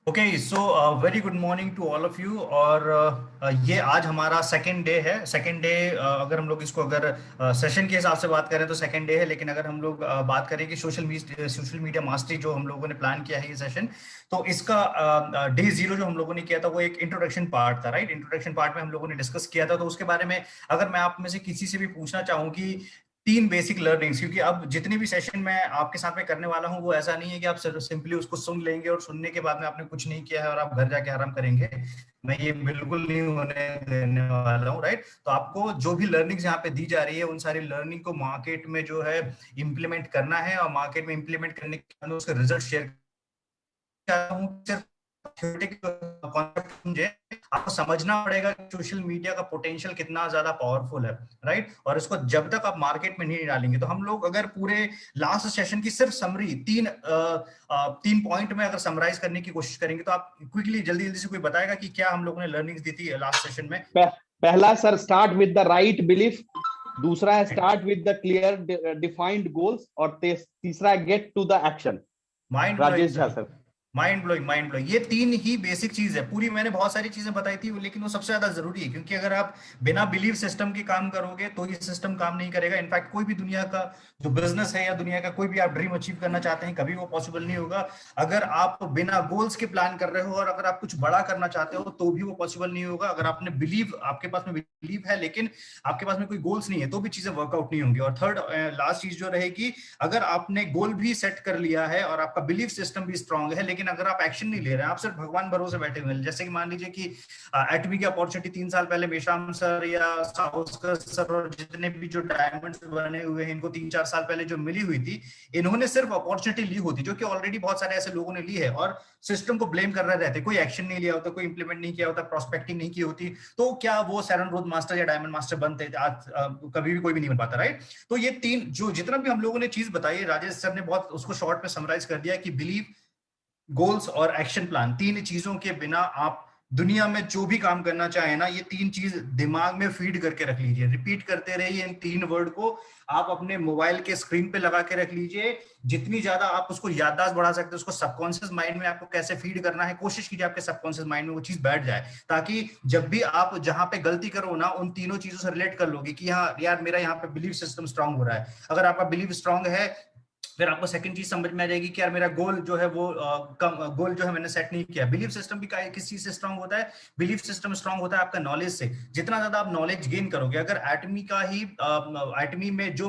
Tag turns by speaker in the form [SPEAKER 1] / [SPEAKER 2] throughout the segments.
[SPEAKER 1] Okay so very good morning to all of you. और ये आज हमारा सेकेंड डे है। सेकेंड डे अगर हम लोग इसको अगर सेशन के हिसाब से बात करें तो सेकेंड डे है, लेकिन अगर हम लोग बात करें कि सोशल मीडिया मास्टरी जो हम लोगों ने प्लान किया है ये सेशन, तो इसका डे जीरो जो हम लोगों ने किया था वो एक इंट्रोडक्शन पार्ट था, राइट। इंट्रोडक्शन पार्ट में हम लोगों ने डिस्कस किया था, तो उसके बारे में अगर मैं आप में से किसी से भी पूछना चाहूँ कि तीन बेसिक लर्निंग्स, क्योंकि अब जितनी भी सेशन मैं आपके साथ में करने वाला हूं वो ऐसा नहीं है कि आप सिंपली उसको सुन लेंगे और सुनने के बाद में आपने कुछ नहीं किया है और आप घर जाके आराम करेंगे। मैं ये बिल्कुल नहीं होने देने वाला हूँ, राइट। तो आपको जो भी लर्निंग्स यहाँ पे दी जा रही है उन सारी लर्निंग को मार्केट में जो है इम्प्लीमेंट करना है, और मार्केट में इम्प्लीमेंट करने के बाद उसके रिजल्ट शेयर हूँ। सिर्फ कॉन्सेप्ट समझे, आपको समझना पड़ेगा कि सोशल मीडिया का पोटेंशियल कितना ज्यादा पावरफुल है, राइट। और इसको जब तक आप मार्केट में नहीं डालेंगे, तो हम लोग अगर पूरे लास्ट सेशन की सिर्फ समरी तीन पॉइंट में अगर समराइज करने की कोशिश करेंगे, तो आप क्विकली जल्दी जल्दी से कोई बताएगा कि क्या हम लोगों ने लर्निंग्स दी थी लास्ट सेशन में।
[SPEAKER 2] पहला sir, start with the right belief. दूसरा है start with the clear defined goals. और तीसरा है get to the action.
[SPEAKER 1] Mind blowing
[SPEAKER 2] Rajesh Jha
[SPEAKER 1] sir.
[SPEAKER 2] Sir.
[SPEAKER 1] Mind blowing, mind blowing, ये तीन ही बेसिक चीज है। पूरी मैंने बहुत सारी चीजें बताई थी, लेकिन वो सबसे ज्यादा जरूरी है, क्योंकि अगर आप बिना बिलीव सिस्टम के काम करोगे तो ये सिस्टम काम नहीं करेगा। इनफैक्ट कोई भी दुनिया का जो बिजनेस है या दुनिया का कोई भी आप ड्रीम अचीव करना चाहते हैं, कभी वो पॉसिबल नहीं होगा अगर आप बिना गोल्स के प्लान कर रहे हो। और अगर आप कुछ बड़ा करना चाहते हो तो भी वो पॉसिबल नहीं होगा अगर आपने बिलीव, आपके पास में बिलीव है लेकिन आपके पास में कोई गोल्स नहीं है, तो भी चीजें वर्कआउट नहीं होंगी। और थर्ड लास्ट चीज जो रहेगी, अगर आपने गोल भी सेट कर लिया है और आपका बिलीफ सिस्टम भी स्ट्रांग है, लेकिन अगर आप एक्शन नहीं ले रहे हैं, आप सिर्फ भगवान भरोसे बैठे हुए हैं। जैसे कि मान लीजिए कि एटमी की अपॉर्चुनिटी 3 साल पहले मेश्राम सर या साउस्कर सर और जितने भी जो डायमंड्स बने हुए हैं, इनको 3-4 साल पहले जो मिली हुई थी, इन्होंने सिर्फ अपॉर्चुनिटी ली होती, जो कि ऑलरेडी बहुत सारे ऐसे लोगों ने ली है, और सिस्टम को ब्लेम कर रहे रहते, कोई एक्शन नहीं लिया होता, कोई इंप्लीमेंट नहीं किया होता, प्रोस्पेक्टिंग नहीं की होती, तो क्या वो सैरन रोड मास्टर या डायमंड मास्टर बनते? आज कभी भी कोई भी नहीं बन पाता, राइट। तो ये तीन जो जितना भी हम लोगों ने चीज बताई, राजेश सर ने बहुत उसको शॉर्ट में समराइज कर दिया कि बिलीव, गोल्स और एक्शन प्लान, तीन चीजों के बिना आप दुनिया में जो भी काम करना चाहे ना, ये तीन चीज दिमाग में फीड करके रख लीजिए, रिपीट करते रहिए इन तीन वर्ड को। आप अपने मोबाइल के स्क्रीन पे लगा के रख लीजिए। जितनी ज्यादा आप उसको याददाश्त बढ़ा सकते हैं, उसको सबकॉन्शियस माइंड में आपको कैसे फीड करना है, कोशिश कीजिए आपके सबकॉन्शियस माइंड में वो चीज बैठ जाए, ताकि जब भी आप जहां पे गलती करो ना, उन तीनों चीजों से रिलेट कर लोगे कि हाँ यार, मेरा यहाँ पे बिलीव सिस्टम स्ट्रांग हो रहा है। अगर आपका बिलीव स्ट्रांग है, फिर आपको सेकंड चीज समझ में आ जाएगी कि यार मेरा गोल जो है वो कम गोल जो है मैंने सेट नहीं किया। बिलीफ सिस्टम भी किस चीज से स्ट्रांग होता है? बिलीफ सिस्टम स्ट्रांग होता है आपका नॉलेज से। जितना ज्यादा आप नॉलेज गेन करोगे, अगर एटमी का ही एटमी में जो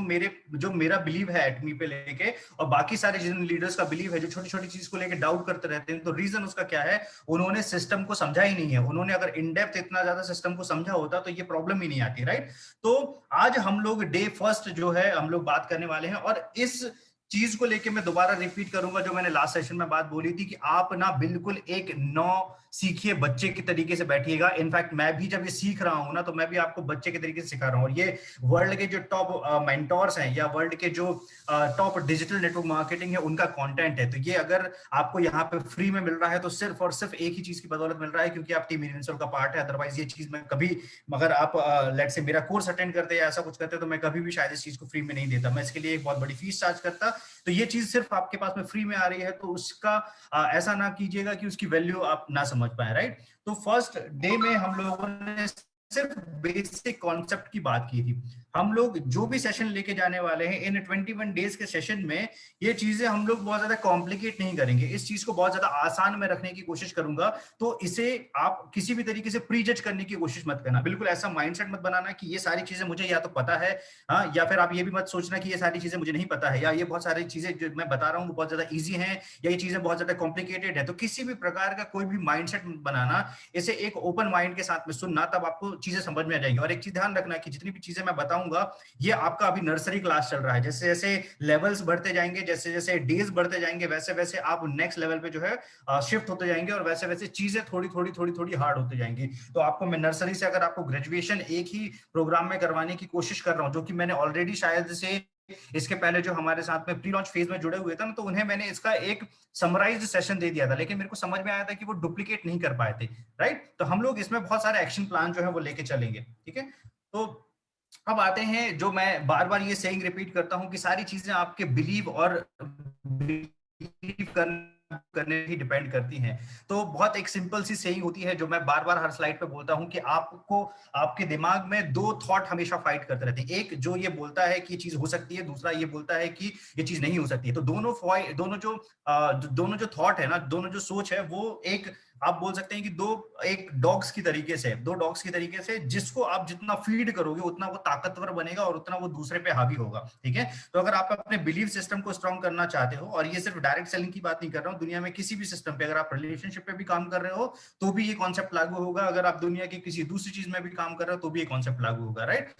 [SPEAKER 1] मेरा बिलीव है एटमी पे लेके, और बाकी सारे जिन लीडर्स का बिलीव है जो छोटी छोटी चीज को लेके डाउट करते रहते हैं, तो रीजन उसका क्या है? उन्होंने सिस्टम को समझा ही नहीं है। उन्होंने अगर इन डेप्थ इतना ज्यादा सिस्टम को समझा होता तो ये प्रॉब्लम ही नहीं आती, राइट। तो आज हम लोग डे फर्स्ट जो है हम लोग बात करने वाले हैं, और इस चीज को लेके मैं दोबारा रिपीट करूंगा जो मैंने लास्ट सेशन में बात बोली थी, कि आप ना बिल्कुल एक नौ सीखिए बच्चे के तरीके से बैठिएगा। इनफैक्ट मैं भी जब ये सीख रहा हूं ना, तो मैं भी आपको बच्चे के तरीके से सिखा रहा हूं। और ये वर्ल्ड के जो टॉप मेंटोर्स हैं या वर्ल्ड के जो टॉप डिजिटल नेटवर्क मार्केटिंग है उनका कंटेंट है। तो ये अगर आपको यहाँ पे फ्री में मिल रहा है तो सिर्फ और सिर्फ एक ही चीज की बदौलत मिल रहा है, क्योंकि आप टीम इवेंट्स का पार्ट है। अदरवाइज ये चीज मैं कभी, मगर आप लेट से मेरा कोर्स अटेंड करते या ऐसा कुछ करते, तो मैं कभी भी शायद इस चीज को फ्री में नहीं देता। मैं इसके लिए एक बहुत बड़ी फीस चार्ज करता। तो ये चीज सिर्फ आपके पास में फ्री में आ रही है, तो उसका ऐसा ना कीजिएगा कि उसकी वैल्यू आप ना समझ पाए, राइट। तो फर्स्ट डे में हम लोगों ने सिर्फ बेसिक कॉन्सेप्ट की बात की थी। हम लोग जो भी सेशन लेके जाने वाले हैं इन 21 डेज के सेशन में, ये चीजें हम लोग बहुत ज्यादा कॉम्प्लिकेट नहीं करेंगे, इस चीज को बहुत ज्यादा आसान में रखने की कोशिश करूंगा। तो इसे आप किसी भी तरीके से प्री जज करने की कोशिश मत करना, बिल्कुल ऐसा माइंडसेट मत बनाना कि ये सारी चीजें मुझे या तो पता है, हाँ, या फिर आप ये भी मत सोचना कि ये सारी चीजें मुझे नहीं पता है, या ये बहुत सारी चीजें जो मैं बता रहा हूँ वो बहुत ज्यादा ईजी हैं, या ये चीजें बहुत ज्यादा कॉम्प्लिकेटेड है। तो किसी भी प्रकार का कोई भी माइंडसेट बनाना, इसे एक ओपन माइंड के साथ में सुनना, तब आपको चीजें समझ में आ जाएंगी। और एक चीज ध्यान रखना कि जितनी भी चीजें मैं बताऊंगा, ये आपका अभी नर्सरी क्लास चल रहा है। जैसे जैसे लेवल्स बढ़ते जाएंगे, जैसे जैसे डेज बढ़ते जाएंगे, वैसे वैसे आप नेक्स्ट लेवल पे जो है शिफ्ट होते जाएंगे, और वैसे वैसे चीजें थोड़ी थोड़ी थोड़ी थोड़ी हार्ड होती जाएंगी। तो आपको मैं नर्सरी से, अगर आपको ग्रेजुएशन एक ही प्रोग्राम में करवाने की कोशिश कर रहा हूँ, जो कि मैंने ऑलरेडी शायद से इसके पहले जो हमारे साथ में प्री लॉन्च फेज में जुड़े हुए थे ना, तो उन्हें मैंने इसका एक समराइज्ड सेशन दे दिया था, लेकिन मेरे को समझ में आया था कि वो डुप्लीकेट नहीं कर पाए थे, राइट। तो हम लोग इसमें बहुत सारे एक्शन प्लान जो है वो लेके चलेंगे, ठीक है। तो अब आते हैं, जो मैं बार बार ये सेइंग रिपीट करता हूं कि सारी चीजें आपके बिलीव और बिलीव करने करने ही डिपेंड करती हैं। तो बहुत एक सिंपल सी सेइंग होती है जो मैं बार बार हर स्लाइड पे बोलता हूं कि आपको, आपके दिमाग में दो थॉट हमेशा फाइट करते रहते हैं। एक जो ये बोलता है कि ये चीज हो सकती है, दूसरा ये बोलता है कि ये चीज नहीं हो सकती है। तो दोनों जो थॉट है ना, दोनों जो सोच है, वो एक, आप बोल सकते हैं कि एक डॉग्स की तरीके से, दो डॉग्स की तरीके से, जिसको आप जितना फीड करोगे उतना वो ताकतवर बनेगा और उतना वो दूसरे पे हावी होगा। ठीक है, तो अगर आप अपने बिलीफ सिस्टम को स्ट्रॉन्ग करना चाहते हो, और ये सिर्फ डायरेक्ट सेलिंग की बात नहीं कर रहा हूं, दुनिया में किसी भी सिस्टम पे, अगर आप रिलेशनशिप पे भी काम कर रहे हो तो भी ये कॉन्सेप्ट लागू होगा, अगर आप दुनिया की किसी दूसरी चीज में भी काम कर रहे हो तो भी ये कॉन्सेप्ट लागू होगा, राइट।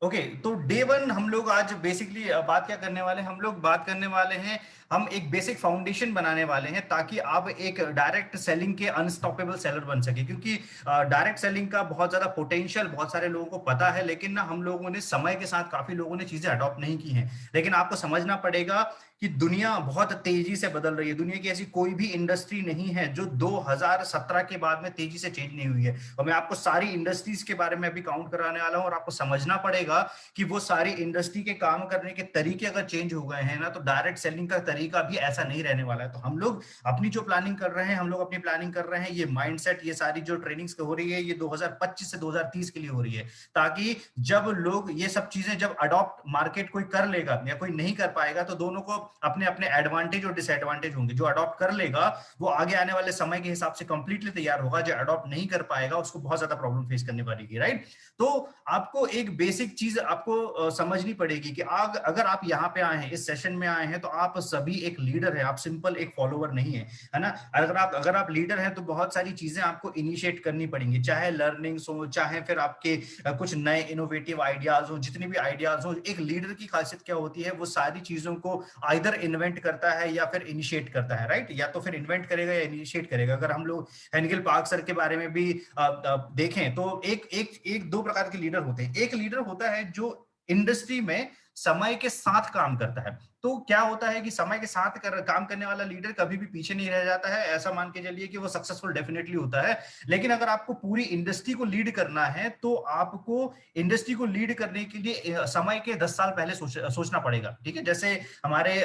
[SPEAKER 1] ओके, तो डे वन हम लोग आज बेसिकली बात क्या करने वाले हैं, हम लोग बात करने वाले हैं, हम एक बेसिक फाउंडेशन बनाने वाले हैं ताकि आप एक डायरेक्ट सेलिंग के अनस्टॉपेबल सेलर बन सके। क्योंकि डायरेक्ट सेलिंग का बहुत ज्यादा पोटेंशियल बहुत सारे लोगों को पता है, लेकिन ना हम लोगों ने समय के साथ काफी लोगों ने चीजें अडॉप्ट नहीं की हैं। लेकिन आपको समझना पड़ेगा कि दुनिया बहुत तेजी से बदल रही है। दुनिया की ऐसी कोई भी इंडस्ट्री नहीं है जो 2017 के बाद में तेजी से चेंज नहीं हुई है। और मैं आपको सारी इंडस्ट्रीज के बारे में अभी काउंट कराने वाला हूं, और आपको समझना पड़ेगा कि वो सारी इंडस्ट्री के काम करने के तरीके अगर चेंज हो गए हैं ना, तो डायरेक्ट सेलिंग का तरीका भी ऐसा नहीं रहने वाला है। तो हम लोग अपनी जो प्लानिंग कर रहे हैं, हम लोग अपनी प्लानिंग कर रहे हैं, ये माइंडसेट, ये सारी जो ट्रेनिंग्स हो रही है, ये 2025 से 2030 के लिए हो रही है, ताकि जब लोग ये सब चीजें जब अडॉप्ट मार्केट कोई कर लेगा या कोई नहीं कर पाएगा, तो दोनों को अपने अपने एडवांटेज और डिसएडवांटेज होंगे। जो अडॉप्ट कर लेगा वो आगे आने वाले समय के हिसाब से कंप्लीटली तैयार होगा, जो अडॉप्ट नहीं कर पाएगा उसको बहुत ज्यादा प्रॉब्लम फेस करनी पड़ेगी, राइट। तो आपको एक बेसिक चीज आपको समझनी पड़ेगी कि अगर आप यहाँ पे आए हैं, इस सेशन में आए हैं, तो आप सभी एक लीडर है, आप सिंपल एक फॉलोवर नहीं है, है ना। अगर आप लीडर हैं तो बहुत सारी चीजें आपको इनिशिएट करनी पड़ेंगी, चाहे लर्निंग्स हो, चाहे फिर आपके कुछ नए इनोवेटिव आइडियाज हो, जितने भी आइडियाज हो। एक लीडर की खासियत क्या होती है, वो सारी चीजों को आइदर इन्वेंट करता है या फिर इनिशिएट करता है, राइट। या तो फिर इन्वेंट करेगा या इनिशिएट करेगा। अगर हम लोग हेनगिल पार्क सर के बारे में भी देखें तो एक दो प्रकार के लीडर होते हैं। एक लीडर होता है जो इंडस्ट्री में समय के साथ काम करता है। तो क्या होता है कि समय के साथ काम करने वाला लीडर कभी भी पीछे नहीं रह जाता है, ऐसा मान के चलिए कि वो सक्सेसफुल डेफिनेटली होता है। लेकिन अगर आपको पूरी इंडस्ट्री को लीड करना है तो आपको इंडस्ट्री को लीड करने के लिए समय के 10 साल पहले सोचना पड़ेगा। ठीक है, जैसे हमारे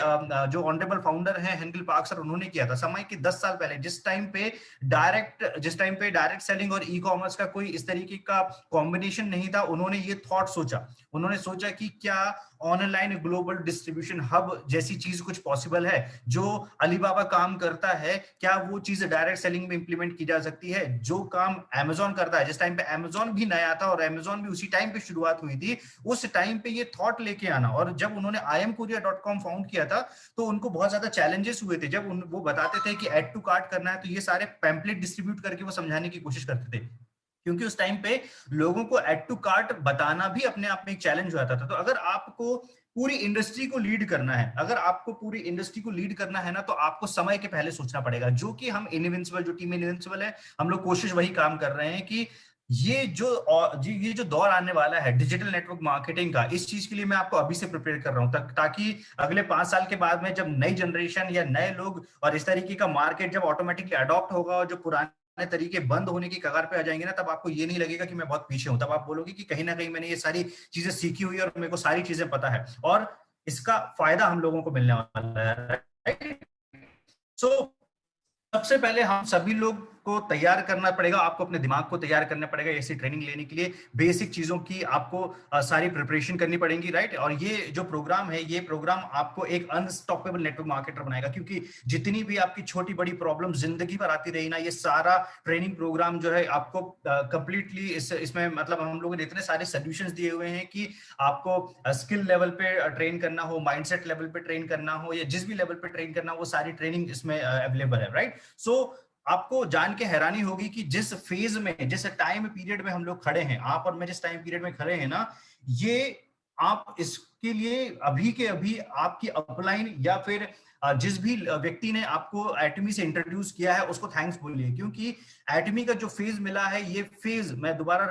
[SPEAKER 1] जो ऑनरेबल फाउंडर हैं हेनगिल पार्क सर, उन्होंने किया था समय के 10 साल पहले, जिस टाइम पे डायरेक्ट सेलिंग और ई कॉमर्स का कोई इस तरीके का कॉम्बिनेशन नहीं था। उन्होंने ये थॉट सोचा, उन्होंने सोचा कि क्या ऑनलाइन ग्लोबल डिस्ट्रीब्यूशन हब जैसी चीज कुछ पॉसिबल है, जो अलीबाबा काम करता है, क्या वो चीज डायरेक्ट सेलिंग में इंप्लीमेंट की जा सकती है। जो काम अमेजोन करता है, जिस टाइम पे अमेजोन भी नया था और अमेजोन भी उसी टाइम पे शुरुआत हुई थी, उस टाइम पे ये थॉट लेके आना। और जब उन्होंने iamcourier.com फाउंड किया था तो उनको बहुत ज्यादा चैलेंजेस हुए थे। जब वो बताते थे कि ऐड टू कार्ट करना है, तो ये सारे पैम्पलेट डिस्ट्रीब्यूट करके वो समझाने की कोशिश करते थे, क्योंकि उस टाइम पे लोगों को ऐड टू कार्ट बताना भी अपने आप में एक चैलेंज हो जाता था। तो अगर आपको पूरी इंडस्ट्री को लीड करना है, अगर आपको पूरी इंडस्ट्री को लीड करना है ना, तो आपको समय के पहले सोचना पड़ेगा। जो कि हम इनविंसिबल, जो टीम इनविंसिबल है, हम लोग कोशिश वही काम कर रहे हैं कि ये जो दौर आने वाला है डिजिटल नेटवर्क मार्केटिंग का, इस चीज के लिए मैं आपको अभी से प्रिपेयर कर रहा हूं, ताकि अगले 5 साल के बाद में जब नई जनरेशन या नए लोग और इस तरीके का मार्केट जब ऑटोमेटिकली अडॉप्ट होगा और जो पुराने तरीके बंद होने की कगार पे आ जाएंगे ना, तब आपको ये नहीं लगेगा कि मैं बहुत पीछे हूं। तब आप बोलोगे कि कहीं ना कहीं मैंने ये सारी चीजें सीखी हुई है और मेरे को सारी चीजें पता है, और इसका फायदा हम लोगों को मिलने वाला है। सो सबसे पहले हम सभी लोग को तैयार करना पड़ेगा, आपको अपने दिमाग को तैयार करना पड़ेगा ऐसी ट्रेनिंग लेने के लिए। बेसिक चीजों की आपको सारी प्रिपरेशन करनी पड़ेगी, राइट। और ये जो प्रोग्राम है, ये प्रोग्राम आपको एक अनस्टॉपेबल नेटवर्क मार्केटर बनाएगा। क्योंकि जितनी भी आपकी छोटी बड़ी प्रॉब्लम जिंदगी भर आती रही ना, ये सारा ट्रेनिंग प्रोग्राम जो है आपको कंप्लीटली इसमें मतलब हम लोगों ने इतने सारे सोल्यूशंस दिए हुए हैं कि आपको स्किल लेवल पे ट्रेन करना हो, माइंडसेट लेवल पे ट्रेन करना हो, या जिस भी लेवल पे ट्रेन करना हो, वो सारी ट्रेनिंग इसमें अवेलेबल है, राइट। सो आपको जान के हैरानी होगी कि जिस फेज में, जिस टाइम पीरियड में हम लोग खड़े हैं, आप और मैं जिस टाइम पीरियड में खड़े हैं ना, ये आप इसके लिए अभी के अभी आपकी अपलाइन या फिर जिस भी व्यक्ति ने आपको एटमी से इंट्रोड्यूस किया है उसको थैंक्स बोलिए। क्योंकि एटमी का जो फेज मिला है, ये फेज मैं दोबारा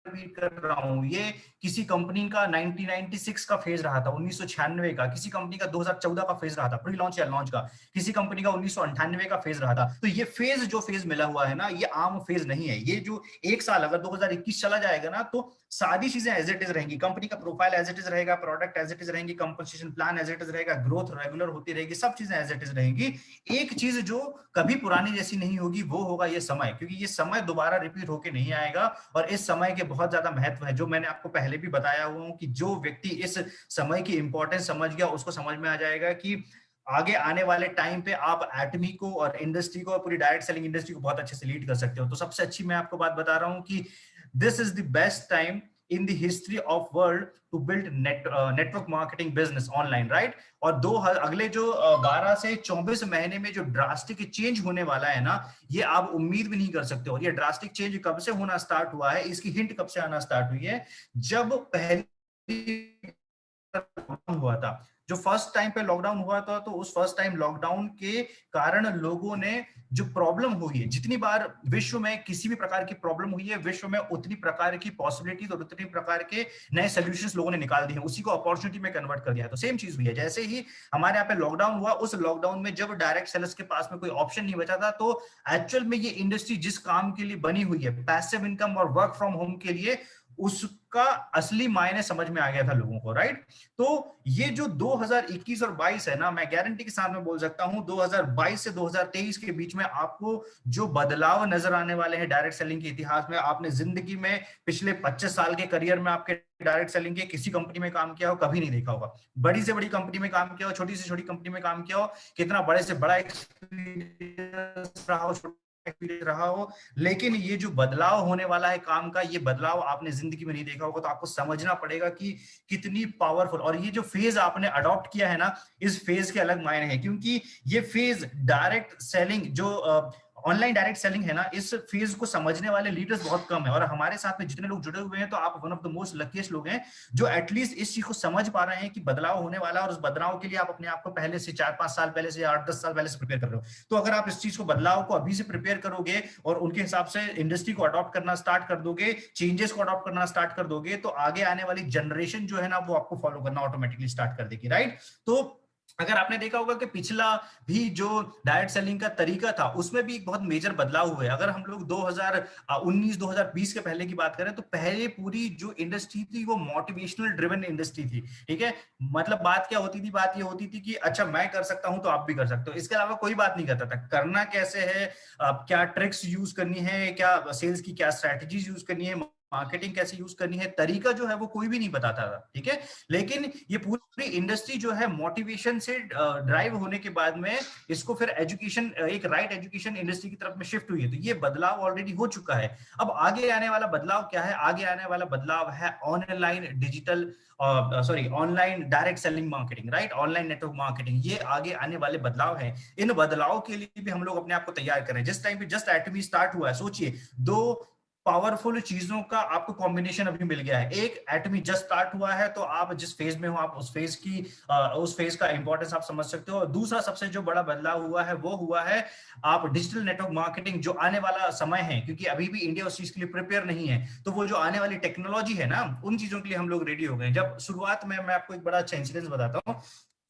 [SPEAKER 1] रिपीट कर रहा हूं, ये किसी कंपनी का 1996 का फेज रहा था, 1996 का, किसी कंपनी का 2014 का फेज रहा था प्री लॉन्च या लॉन्च का, किसी कंपनी का 1998 का फेज रहा था। तो ये फेज जो फेज मिला हुआ है ना, ये आम फेज नहीं है। ये जो एक साल अगर 2021 चला जाएगा ना, तो सारी चीजें एज इट इज रहेंगी, कंपनी का प्रोफाइल एज इट इज रहेगा, प्रोडक्ट एज इट इज रहेंगी, compensation plan as it is रहेगा, ग्रोथ रेगुलर होती रहेगी, सब चीजें एज इट इज रहेंगी। एक चीज जो कभी पुरानी जैसी नहीं होगी वो होगा ये समय, क्योंकि ये समय दोबारा रिपीट होके नहीं आएगा। और इस समय के बहुत ज्यादा महत्व है, जो मैंने आपको पहले भी बताया हुआ हूं कि जो व्यक्ति इस समय की इंपॉर्टेंस समझ गया, उसको समझ में आ जाएगा कि आगे आने वाले टाइम पे आप एटमी को और इंडस्ट्री को, पूरी डायरेक्ट सेलिंग इंडस्ट्री को बहुत अच्छे से लीड कर सकते हो। तो सबसे अच्छी मैं आपको बात बता रहा हूं कि this is the best time in the history of world to build network marketing business online, right? और अगले जो 12 से 24 महीने में जो ड्रास्टिक चेंज होने वाला है ना, ये आप उम्मीद भी नहीं कर सकते। और ये ड्रास्टिक चेंज कब से होना स्टार्ट हुआ है, इसकी हिंट कब से आना स्टार्ट हुई है, जब पहली हुआ था, जो फर्स्ट टाइम पे लॉकडाउन हुआ था, तो उस फर्स्ट टाइम लॉकडाउन के कारण लोगों ने जो प्रॉब्लम हुई है, जितनी बार विश्व में किसी भी प्रकार की प्रॉब्लम हुई है, विश्व में उतनी प्रकार की पॉसिबिलिटीज और उतनी प्रकार के नए सोल्यूशंस लोगों ने निकाल दिए हैं, उसी को अपॉर्चुनिटी में कन्वर्ट कर दिया है। तो सेम चीज हुई है, जैसे ही हमारे यहाँ पे लॉकडाउन हुआ, उस लॉकडाउन में जब डायरेक्ट सेलर्स के पास में कोई ऑप्शन नहीं बचा था, तो एक्चुअल में ये इंडस्ट्री जिस काम के लिए बनी हुई है, पैसिव इनकम और वर्क फ्रॉम होम के लिए, उसका असली मायने समझ में आ गया था लोगों को, राइट? तो ये जो 2021 और 22 है ना, मैं गारंटी के साथ में बोल सकता हूं 2022 से 2023 के बीच में आपको जो बदलाव नजर आने वाले हैं डायरेक्ट सेलिंग के इतिहास में, आपने जिंदगी में पिछले 25 साल के करियर में आपके डायरेक्ट सेलिंग के किसी कंपनी में काम किया हो, कभी नहीं देखा होगा। बड़ी से बड़ी कंपनी में काम किया हो, छोटी से छोटी कंपनी में काम किया हो, कितना बड़े से बड़ा एक्सपीरियंस रहा हो, एक्सपीरियंस रहा हो, लेकिन ये जो बदलाव होने वाला है काम का, ये बदलाव आपने जिंदगी में नहीं देखा होगा। तो आपको समझना पड़ेगा कि कितनी पावरफुल, और ये जो फेज आपने अडॉप्ट किया है ना, इस फेज के अलग मायने हैं, क्योंकि ये फेज डायरेक्ट सेलिंग जो ऑनलाइन डायरेक्ट सेलिंग है ना, इस फेज को समझने वाले लीडर्स बहुत कम है। और हमारे साथ में जितने लोग जुड़े हुए हैं, तो आप one of the most luckiest लोग हैं जो एटलीस्ट इस चीज को समझ पा रहे हैं कि बदलाव होने वाला है, और उस बदलाव के लिए आप अपने आप को पहले से 4-5 साल पहले से, 8-10 साल पहले से प्रिपेयर कर रहे हो। तो अगर आप इस चीज को, बदलाव को अभी से प्रिपेयर करोगे और उनके हिसाब से इंडस्ट्री को अडॉप्ट करना स्टार्ट कर दोगे, चेंजेस को अडॉप्ट करना स्टार्ट कर दोगे, तो आगे आने वाली जनरेशन जो है ना, वो आपको फॉलो करना ऑटोमेटिकली स्टार्ट कर देगी, राइट? तो अगर आपने देखा होगा कि पिछला भी जो डायरेक्ट सेलिंग का तरीका था, उसमें भी एक बहुत मेजर बदलाव हुए। अगर हम लोग 2019-2020 के पहले की बात करें, तो पहले पूरी जो इंडस्ट्री थी वो मोटिवेशनल ड्रिवन इंडस्ट्री थी, ठीक है? मतलब बात क्या होती थी, बात ये होती थी कि अच्छा मैं कर सकता हूं तो आप भी कर सकते हो, इसके अलावा कोई बात नहीं करता था। करना कैसे है, क्या ट्रिक्स यूज करनी है, क्या सेल्स की क्या स्ट्रैटेजीज यूज करनी है, मार्केटिंग कैसे यूज करनी है, तरीका जो है वो कोई भी नहीं बताता था, ठीक है? लेकिन ये पूरी इंडस्ट्री जो है मोटिवेशन से ड्राइव होने के बाद में इसको फिर एजुकेशन, एक राइट एजुकेशन इंडस्ट्री की तरफ में शिफ्ट हुई है। तो ये बदलाव ऑलरेडी हो चुका है। अब आगे आने वाला बदलाव क्या है? आगे आने वाला बदलाव है online digital, online direct selling marketing, right? Online network marketing, ये आगे आने वाले बदलाव है। इन बदलाव के लिए भी हम लोग अपने आप को तैयार करें। जिस टाइम पे जस्ट एटमी स्टार्ट हुआ है, सोचिए दो पावरफुल चीजों का आपको कॉम्बिनेशन अभी मिल गया है। एक, एटमी जस्ट स्टार्ट हुआ है, तो आप जिस फेज में हो, आप उस फेज का इंपॉर्टेंस आप समझ सकते हो। और दूसरा सबसे जो बड़ा बदलाव हुआ है, वो हुआ है आप डिजिटल नेटवर्क मार्केटिंग, जो आने वाला समय है, क्योंकि अभी भी इंडिया उस चीज के लिए प्रिपेयर नहीं है, तो वो जो आने वाली टेक्नोलॉजी है ना, उन चीजों के लिए हम लोग रेडी हो गए। जब शुरुआत में, मैं आपको एक बड़ा अच्छा इंसिडेंस बताता हूँ।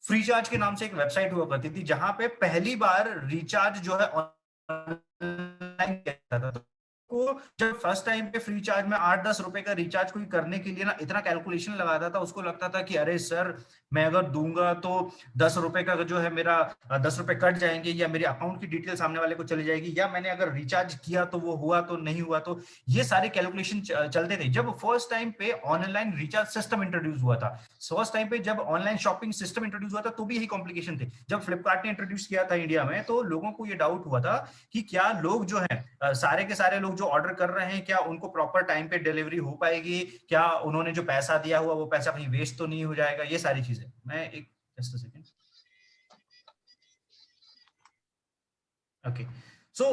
[SPEAKER 1] फ्रीचार्ज के नाम से एक वेबसाइट हुआ करती थी, जहां पे पहली बार रिचार्ज जो है ऑनलाइन किया था। को जब फर्स्ट टाइम पे फ्री चार्ज में 8-10 रुपए का रिचार्ज कोई करने के लिए ना इतना कैलकुलेशन लगाता था, उसको लगता था कि अरे सर, मैं अगर दूंगा तो 10 रुपए का जो है मेरा 10 रुपए कट जाएंगे, या मेरे अकाउंट की डिटेल सामने वाले को चली जाएगी, या मैंने अगर रिचार्ज किया तो वो हुआ तो नहीं हुआ। तो ये सारे कैलकुलेशन चलते थे। जब फर्स्ट टाइम पे ऑनलाइन रिचार्ज सिस्टम इंट्रोड्यूस हुआ था, फर्स्ट टाइम पे जब ऑनलाइन शॉपिंग सिस्टम इंट्रोड्यूस हुआ था, तो भी यही कॉम्प्लिकेशन थे। जब फ्लिपकार्ट ने इंट्रोड्यूस किया था इंडिया में, तो लोगों को ये डाउट हुआ था कि क्या लोग जो है, सारे के सारे लोग जो ऑर्डर कर रहे हैं, क्या उनको प्रॉपर टाइम पे डिलीवरी हो पाएगी, क्या उन्होंने जो पैसा दिया हुआ वो पैसा कहीं वेस्ट तो नहीं हो जाएगा, ये सारी चीजें। मैं एक just a second, okay. So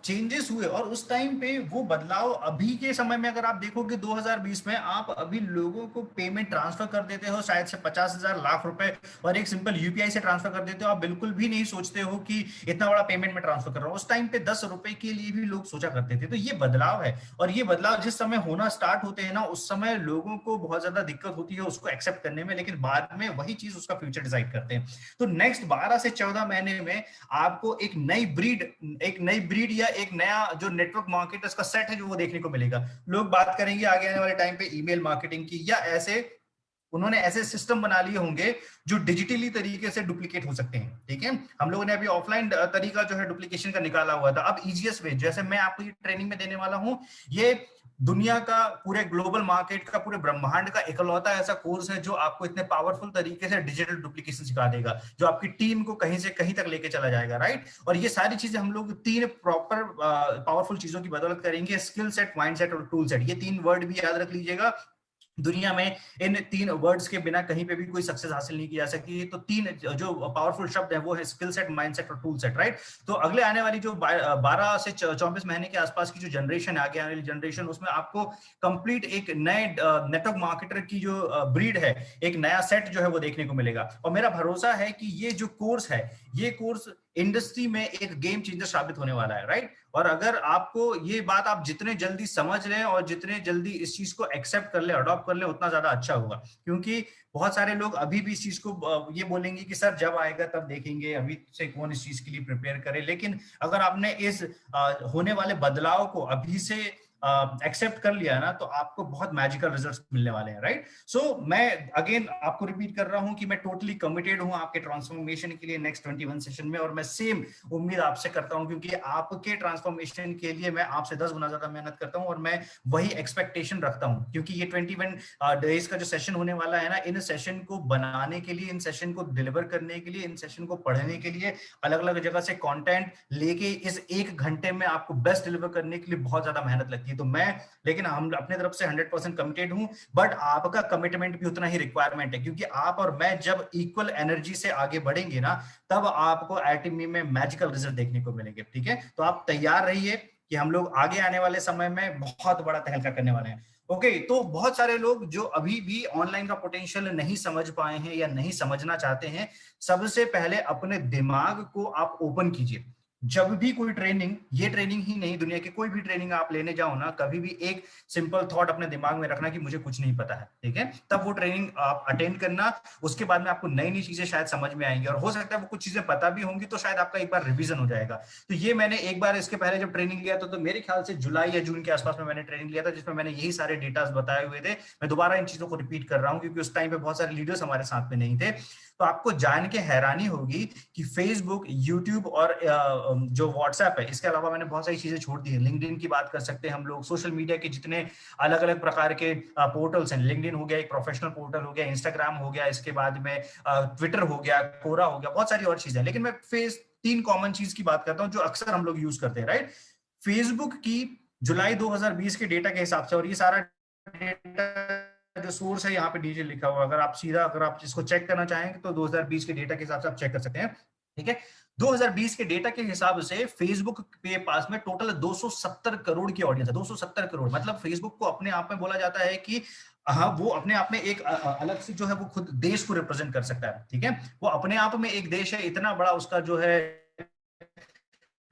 [SPEAKER 1] changes हुए, और उस टाइम पे वो बदलाव अभी के समय में अगर आप देखोगे 2020 में, आप अभी लोगों को पेमेंट ट्रांसफर कर देते हो शायद से 50,000 लाख रुपए, और एक सिंपल यूपीआई से ट्रांसफर कर देते हो, आप बिल्कुल भी नहीं सोचते हो कि इतना बड़ा पेमेंट मैं ट्रांसफर कर रहा हूँ। उस टाइम पे 10 रुपए के लिए भी लोग सोचा करते थे। तो ये बदलाव है, और ये बदलाव जिस समय होना स्टार्ट होते हैं ना, उस समय लोगों को बहुत ज्यादा दिक्कत होती है उसको एक्सेप्ट करने में, लेकिन बाद में वही चीज उसका फ्यूचर डिसाइड करते हैं। तो नेक्स्ट 12 से 14 महीने में आपको एक नई ब्रीड या एक नया जो नेटवर्क मार्केटर्स का सेट है जो वो देखने को मिलेगा। लोग बात करेंगे आगे आने वाले टाइम पे ईमेल मार्केटिंग की, या ऐसे उन्होंने ऐसे सिस्टम बना लिए होंगे जो डिजिटली तरीके से डुप्लीकेट हो सकते हैं। ठीक है, हम लोगों ने अभी ऑफलाइन तरीका जो है डुप्लीकेशन का निकाला हुआ था, अब इजीएस्ट वे जैसे मैं आपको ये ट्रेनिंग में देने वाला हूं, ये दुनिया का, पूरे ग्लोबल मार्केट का, पूरे ब्रह्मांड का इकलौता ऐसा कोर्स है जो आपको इतने पावरफुल तरीके से डिजिटल डुप्लीकेशन सिखा देगा, जो आपकी टीम को कहीं से कहीं तक लेके चला जाएगा, राइट। और ये सारी चीजें हम लोग 3 प्रॉपर पावरफुल चीजों की बदौलत करेंगे, स्किल सेट, माइंड सेट और टूल सेट। ये 3 वर्ड भी याद रख लीजिएगा। दुनिया में इन 3 वर्ड्स के बिना कहीं पे भी कोई सक्सेस हासिल नहीं की जा सकती। तो 3 जो पावरफुल शब्द है वो है स्किल सेट, माइंड सेट और टूल सेट, राइट। तो अगले आने वाली जो 12 से 24 महीने के आसपास की जो जनरेशन है, आगे आने वाली जनरेशन, उसमें आपको कंप्लीट एक नए नेटवर्क मार्केटर की जो ब्रीड है, एक नया सेट जो है वो देखने को मिलेगा। और मेरा भरोसा है कि ये जो कोर्स है, ये कोर्स इंडस्ट्री में एक गेम चेंजर साबित होने वाला है, राइट। और अगर आपको ये बात आप जितने जल्दी समझ लें और जितने जल्दी इस चीज को एक्सेप्ट कर ले, अडॉप्ट कर ले, उतना ज्यादा अच्छा होगा। क्योंकि बहुत सारे लोग अभी भी इस चीज को ये बोलेंगे कि सर जब आएगा तब देखेंगे, अभी से कौन इस चीज के लिए प्रिपेयर करे। लेकिन अगर आपने इस होने वाले बदलाव को अभी से एक्सेप्ट कर लिया ना, तो आपको बहुत मैजिकल रिजल्ट्स मिलने वाले हैं, राइट। सो मैं अगेन आपको रिपीट कर रहा हूं कि मैं टोटली कमिटेड हूं आपके ट्रांसफॉर्मेशन के लिए नेक्स्ट 21 सेशन में, और मैं सेम उम्मीद आपसे करता हूं, क्योंकि आपके ट्रांसफॉर्मेशन के लिए मैं आपसे 10 गुना ज्यादा मेहनत करता हूं, और मैं वही एक्सपेक्टेशन रखता हूं। क्योंकि ये 21 डेज का जो सेशन होने वाला है ना, इन सेशन को बनाने के लिए, इन सेशन को डिलीवर करने के लिए, इन सेशन को पढ़ने के लिए, अलग अलग जगह से कंटेंट लेके इस 1 घंटे में आपको बेस्ट डिलीवर करने के लिए बहुत ज्यादा मेहनत लगती है। तो मैं, लेकिन हम अपने तरफ से 100% कमिटेड हूं, बट आपका कमिटमेंट भी उतना ही रिक्वायरमेंट है, क्योंकि आप और मैं जब इक्वल एनर्जी से आगे बढ़ेंगे ना, तब आपको आईटीमी में मैजिकल रिजल्ट देखने को मिलेंगे। ठीक है, तो आप तैयार रहिए कि हम लोग आगे आने वाले समय में बहुत बड़ा तहलका करने वाले हैं। ओके, तो बहुत सारे लोग जो अभी भी ऑनलाइन का पोटेंशियल नहीं समझ पाए हैं या नहीं समझना चाहते हैं, सबसे पहले अपने दिमाग को आप ओपन कीजिए। जब भी कोई ट्रेनिंग, ये ट्रेनिंग ही नहीं, दुनिया की कोई भी ट्रेनिंग आप लेने जाओ ना, कभी भी एक सिंपल थॉट अपने दिमाग में रखना कि मुझे कुछ नहीं पता है। ठीक है, तब वो ट्रेनिंग आप अटेंड करना, उसके बाद में आपको नई नई चीजें शायद समझ में आएंगी, और हो सकता है वो कुछ चीजें पता भी होंगी, तो शायद आपका एक बार रिवीजन हो जाएगा। तो ये मैंने एक बार इसके पहले जब ट्रेनिंग लिया था, तो मेरे ख्याल से जुलाई या जून के आसपास में मैंने ट्रेनिंग लिया था, जिसमें मैंने यही सारे डेटास बताए हुए थे। मैं दोबारा इन चीजों को रिपीट कर रहा हूँ, क्योंकि उस टाइम पे बहुत सारे लीडर्स हमारे साथ में नहीं थे। तो आपको जान के हैरानी होगी कि फेसबुक, यूट्यूब और जो व्हाट्सएप है, इसके अलावा मैंने बहुत सारी चीजें छोड़ दी है। लिंक्डइन की बात कर सकते हैं हम लोग, सोशल मीडिया के जितने अलग अलग प्रकार के पोर्टल्स हैं, लिंक्डइन हो गया, एक प्रोफेशनल पोर्टल हो गया, इंस्टाग्राम हो गया, इसके बाद में ट्विटर हो गया, कोरा हो गया, बहुत सारी और चीजें। लेकिन मैं 3 कॉमन चीज की बात करता हूँ जो अक्सर हम लोग यूज करते हैं, राइट। फेसबुक की जुलाई 2020 के डेटा के हिसाब से, और ये सारा डेटा जो सोर्स है यहाँ पे नीचे लिखा हुआ, अगर आप इसको चेक करना चाहेंगे तो 2020 के डेटा के हिसाब से आप चेक कर सकते हैं। ठीक है, 2020 के डेटा के हिसाब से फेसबुक के पास में टोटल 270 करोड़ की ऑडियंस है। 270 करोड़ मतलब फेसबुक को अपने आप में बोला जाता है कि हाँ, वो अपने आप में एक अलग से जो है वो खुद देश को रिप्रेजेंट कर सकता है। ठीक है, वो अपने आप में एक देश है, इतना बड़ा उसका जो है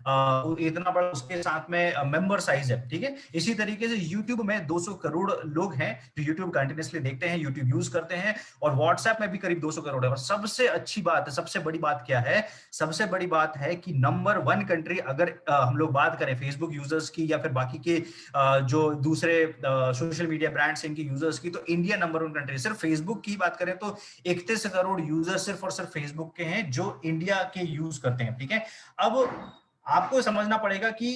[SPEAKER 1] इतना बड़ा उसके साथ में मेंबर साइज है। ठीक है, इसी तरीके से YouTube में 200 करोड़ लोग हैं जो YouTube कंटिन्यूअसली देखते हैं, YouTube यूज करते हैं, और WhatsApp में भी करीब 200 करोड़ है। और सबसे अच्छी बात है, सबसे बड़ी बात क्या है, सबसे बड़ी बात है कि नंबर 1 कंट्री अगर हम लोग बात करें फेसबुक यूजर्स की या फिर बाकी के जो दूसरे सोशल मीडिया ब्रांड्स इनके यूजर्स की, तो इंडिया नंबर 1 कंट्री। सिर्फ फेसबुक की बात करें तो 31 करोड़ यूजर सिर्फ और सिर्फ फेसबुक के हैं जो इंडिया के यूज करते हैं। ठीक है, अब आपको समझना पड़ेगा कि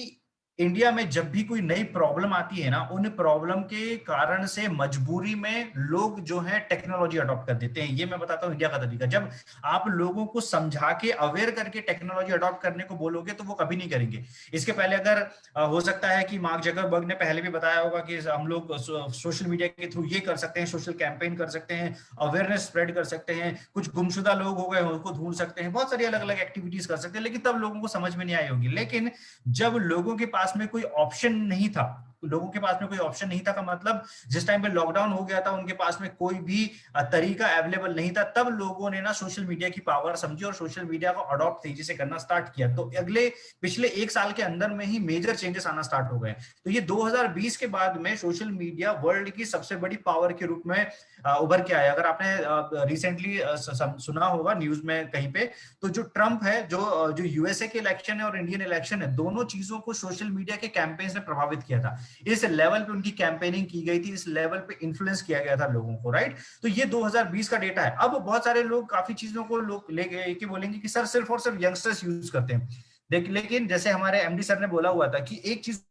[SPEAKER 1] इंडिया में जब भी कोई नई प्रॉब्लम आती है ना, उन प्रॉब्लम के कारण से मजबूरी में लोग जो है टेक्नोलॉजी अडॉप्ट कर देते हैं। ये मैं बताता हूँ इंडिया का तरीका। जब आप लोगों को समझा के अवेयर करके टेक्नोलॉजी अडॉप्ट करने को बोलोगे तो वो कभी नहीं करेंगे। इसके पहले अगर हो सकता है कि मार्क जकरबर्ग ने पहले भी बताया होगा कि हम लोग सोशल मीडिया के थ्रू ये कर सकते हैं, सोशल कैंपेन कर सकते हैं, अवेयरनेस स्प्रेड कर सकते हैं, कुछ गुमशुदा लोग हो गए उनको ढूंढ सकते हैं, बहुत सारी अलग अलग एक्टिविटीज कर सकते हैं, लेकिन तब लोगों को समझ में नहीं आई होगी। लेकिन जब लोगों के पास में कोई ऑप्शन नहीं था, लोगों के पास में कोई ऑप्शन नहीं था का मतलब जिस टाइम पे लॉकडाउन हो गया था उनके पास में कोई भी तरीका अवेलेबल नहीं था, तब लोगों ने ना सोशल मीडिया की पावर समझी और सोशल मीडिया को अडॉप्ट तेजी से करना स्टार्ट किया। तो अगले पिछले एक साल के अंदर में ही मेजर चेंजेस आना स्टार्ट हो गए। तो ये 2020 के बाद में सोशल मीडिया वर्ल्ड की सबसे बड़ी पावर के रूप में उभर के आया। अगर आपने रिसेंटली सुना होगा न्यूज में कहीं पे, तो जो ट्रंप है, जो यूएसए के इलेक्शन है और इंडियन इलेक्शन है, दोनों चीजों को सोशल मीडिया के कैंपेन्स ने प्रभावित किया था। इस लेवल पे उनकी कैंपेनिंग की गई थी, इस लेवल पे इन्फ्लुएंस किया गया था लोगों को, राइट। तो ये 2020 का डेटा है। अब बहुत सारे लोग काफी चीजों को लोग ले गए कि बोलेंगे कि सर सिर्फ और सिर्फ यंगस्टर्स यूज करते हैं। लेकिन जैसे हमारे एमडी सर ने बोला हुआ था कि एक चीज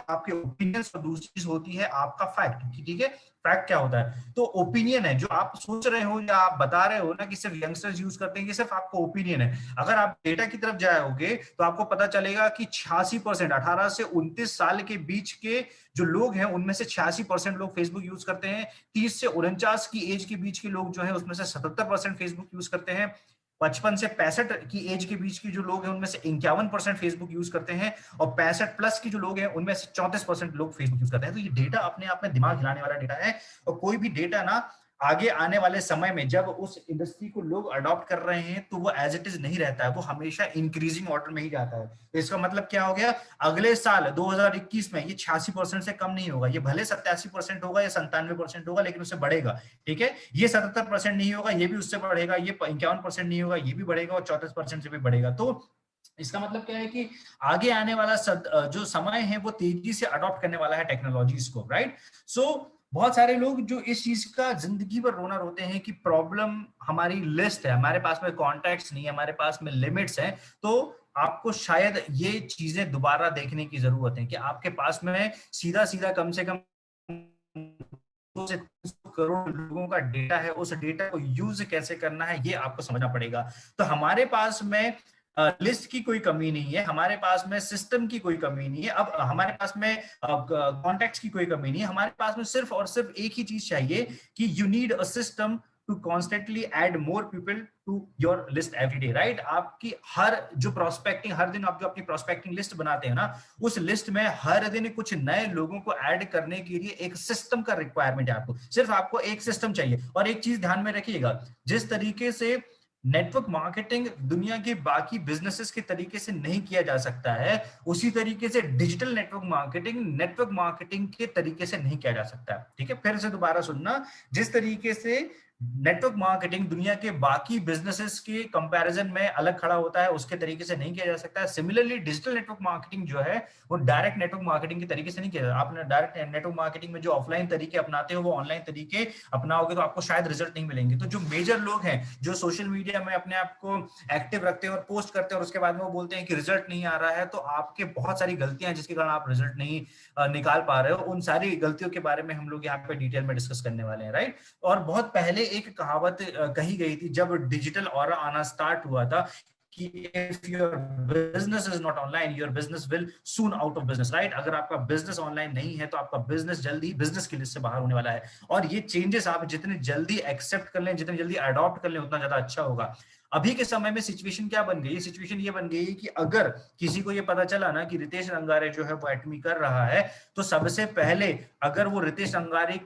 [SPEAKER 1] आपके ओपिनियंस और दूसरी चीज होती है आपका फैक्ट। ठीक है, फैक्ट क्या होता है? तो ओपिनियन है जो आप सोच रहे हो या आप बता रहे हो ना कि सिर्फ यंगस्टर्स यूज करते हैं, ये सिर्फ आपका ओपिनियन है। अगर आप डेटा की तरफ जाओगे तो आपको पता चलेगा कि 86% 18 से 29 साल के बीच के जो लोग हैं उनमें से 86% लोग फेसबुक यूज करते हैं। 30 से 49 की एज के बीच के लोग जो है उसमें से 77% फेसबुक यूज करते हैं। 55 से 65 की एज के बीच की जो लोग हैं उनमें से 51% फेसबुक यूज करते हैं। और 65 प्लस की जो लोग हैं उनमें से 34% लोग फेसबुक यूज करते हैं। तो ये डेटा अपने आप में दिमाग हिलाने वाला डेटा है। और कोई भी डेटा ना आगे आने वाले समय में जब उस इंडस्ट्री को लोग अडॉप्ट कर रहे हैं तो वो एज इट इज नहीं रहता है, वो हमेशा इंक्रीजिंग ऑर्डर में ही जाता है। तो इसका मतलब क्या हो गया? अगले साल 2021 में ये 86% से कम नहीं होगा, ये भले 87% होगा या 97% होगा, लेकिन उससे बढ़ेगा। ठीक है, ये 77% नहीं होगा, ये भी उससे बढ़ेगा, ये 51% नहीं होगा, ये भी बढ़ेगा, और 34% से भी बढ़ेगा। तो इसका मतलब क्या है कि आगे आने वाला जो समय है वो तेजी से अडॉप्ट करने वाला है टेक्नोलॉजीज को, राइट। सो बहुत सारे लोग जो इस चीज का जिंदगी भर रोना रोते हैं कि प्रॉब्लम हमारी लिस्ट है, हमारे पास में कॉन्टैक्ट्स नहीं है, हमारे पास में लिमिट्स हैं। तो आपको शायद ये चीजें दोबारा देखने की जरूरत है कि आपके पास में सीधा सीधा कम से कम 200 करोड़ लोगों का डेटा है, उस डेटा को यूज कैसे करना है ये आपको समझना पड़ेगा। तो हमारे पास में लिस्ट की कोई कमी नहीं है, हमारे पास में सिस्टम की कोई कमी नहीं है, अब हमारे पास में कॉन्टैक्ट्स की कोई कमी नहीं है। हमारे पास में सिर्फ और सिर्फ एक ही चीज चाहिए कि you need a system to constantly add more people to your list every day, right. आपकी हर जो प्रोस्पेक्टिंग, हर दिन आप जो अपनी प्रोस्पेक्टिंग लिस्ट बनाते हैं ना, उस लिस्ट में हर दिन कुछ नए लोगों को ऐड करने के लिए एक सिस्टम का रिक्वायरमेंट है आपको। सिर्फ आपको एक सिस्टम चाहिए। और एक चीज ध्यान में रखिएगा, जिस तरीके से नेटवर्क मार्केटिंग दुनिया के बाकी बिजनेसेस के तरीके से नहीं किया जा सकता है, उसी तरीके से डिजिटल नेटवर्क मार्केटिंग के तरीके से नहीं किया जा सकता है। ठीक है, फिर से दोबारा सुनना, जिस तरीके से नेटवर्क मार्केटिंग दुनिया के बाकी बिजनेसेस के कंपैरिजन में अलग खड़ा होता है, उसके तरीके से नहीं किया जा सकता है। सिमिलरली डिजिटल नेटवर्क मार्केटिंग जो है वो डायरेक्ट नेटवर्क मार्केटिंग के तरीके से नहीं किया जाता। आपने डायरेक्ट नेटवर्क मार्केटिंग में जो ऑफलाइन तरीके अपनाते हो वो ऑनलाइन तरीके अपनाओगे तो आपको शायद रिजल्ट नहीं मिलेंगे। तो जो मेजर लोग हैं जो सोशल मीडिया में अपने आप को एक्टिव रखते हैं और पोस्ट करते हैं और उसके बाद में वो बोलते हैं कि रिजल्ट नहीं आ रहा है, तो आपके बहुत सारी गलतियां हैं जिसके कारण आप रिजल्ट नहीं निकाल पा रहे हो। उन सारी गलतियों के बारे में हम लोग यहाँ पे डिटेल में डिस्कस करने वाले हैं, राइट। और बहुत पहले एक कहावत कही गई थी जब डिजिटल ऑरा आना स्टार्ट हुआ था कि if your business is not online, your business will soon out of business, right? अगर आपका बिजनेस ऑनलाइन नहीं है तो आपका बिजनेस जल्दी बिजनेस की लिस्ट से बाहर होने वाला है। और ये चेंजेस आप जितने जल्दी एक्सेप्ट कर लें, जितने जल्दी अडॉप्ट कर लें, उतना ज्यादा अच्छा होगा। अभी के समय में सिचुएशन क्या बन गई? सिचुएशन ये बन गई कि अगर किसी को ये पता चला ना कि रितेश रंगारे जो है वो एटमी कर रहा है, तो सबसे पहले अगर वो रितेश रंगारे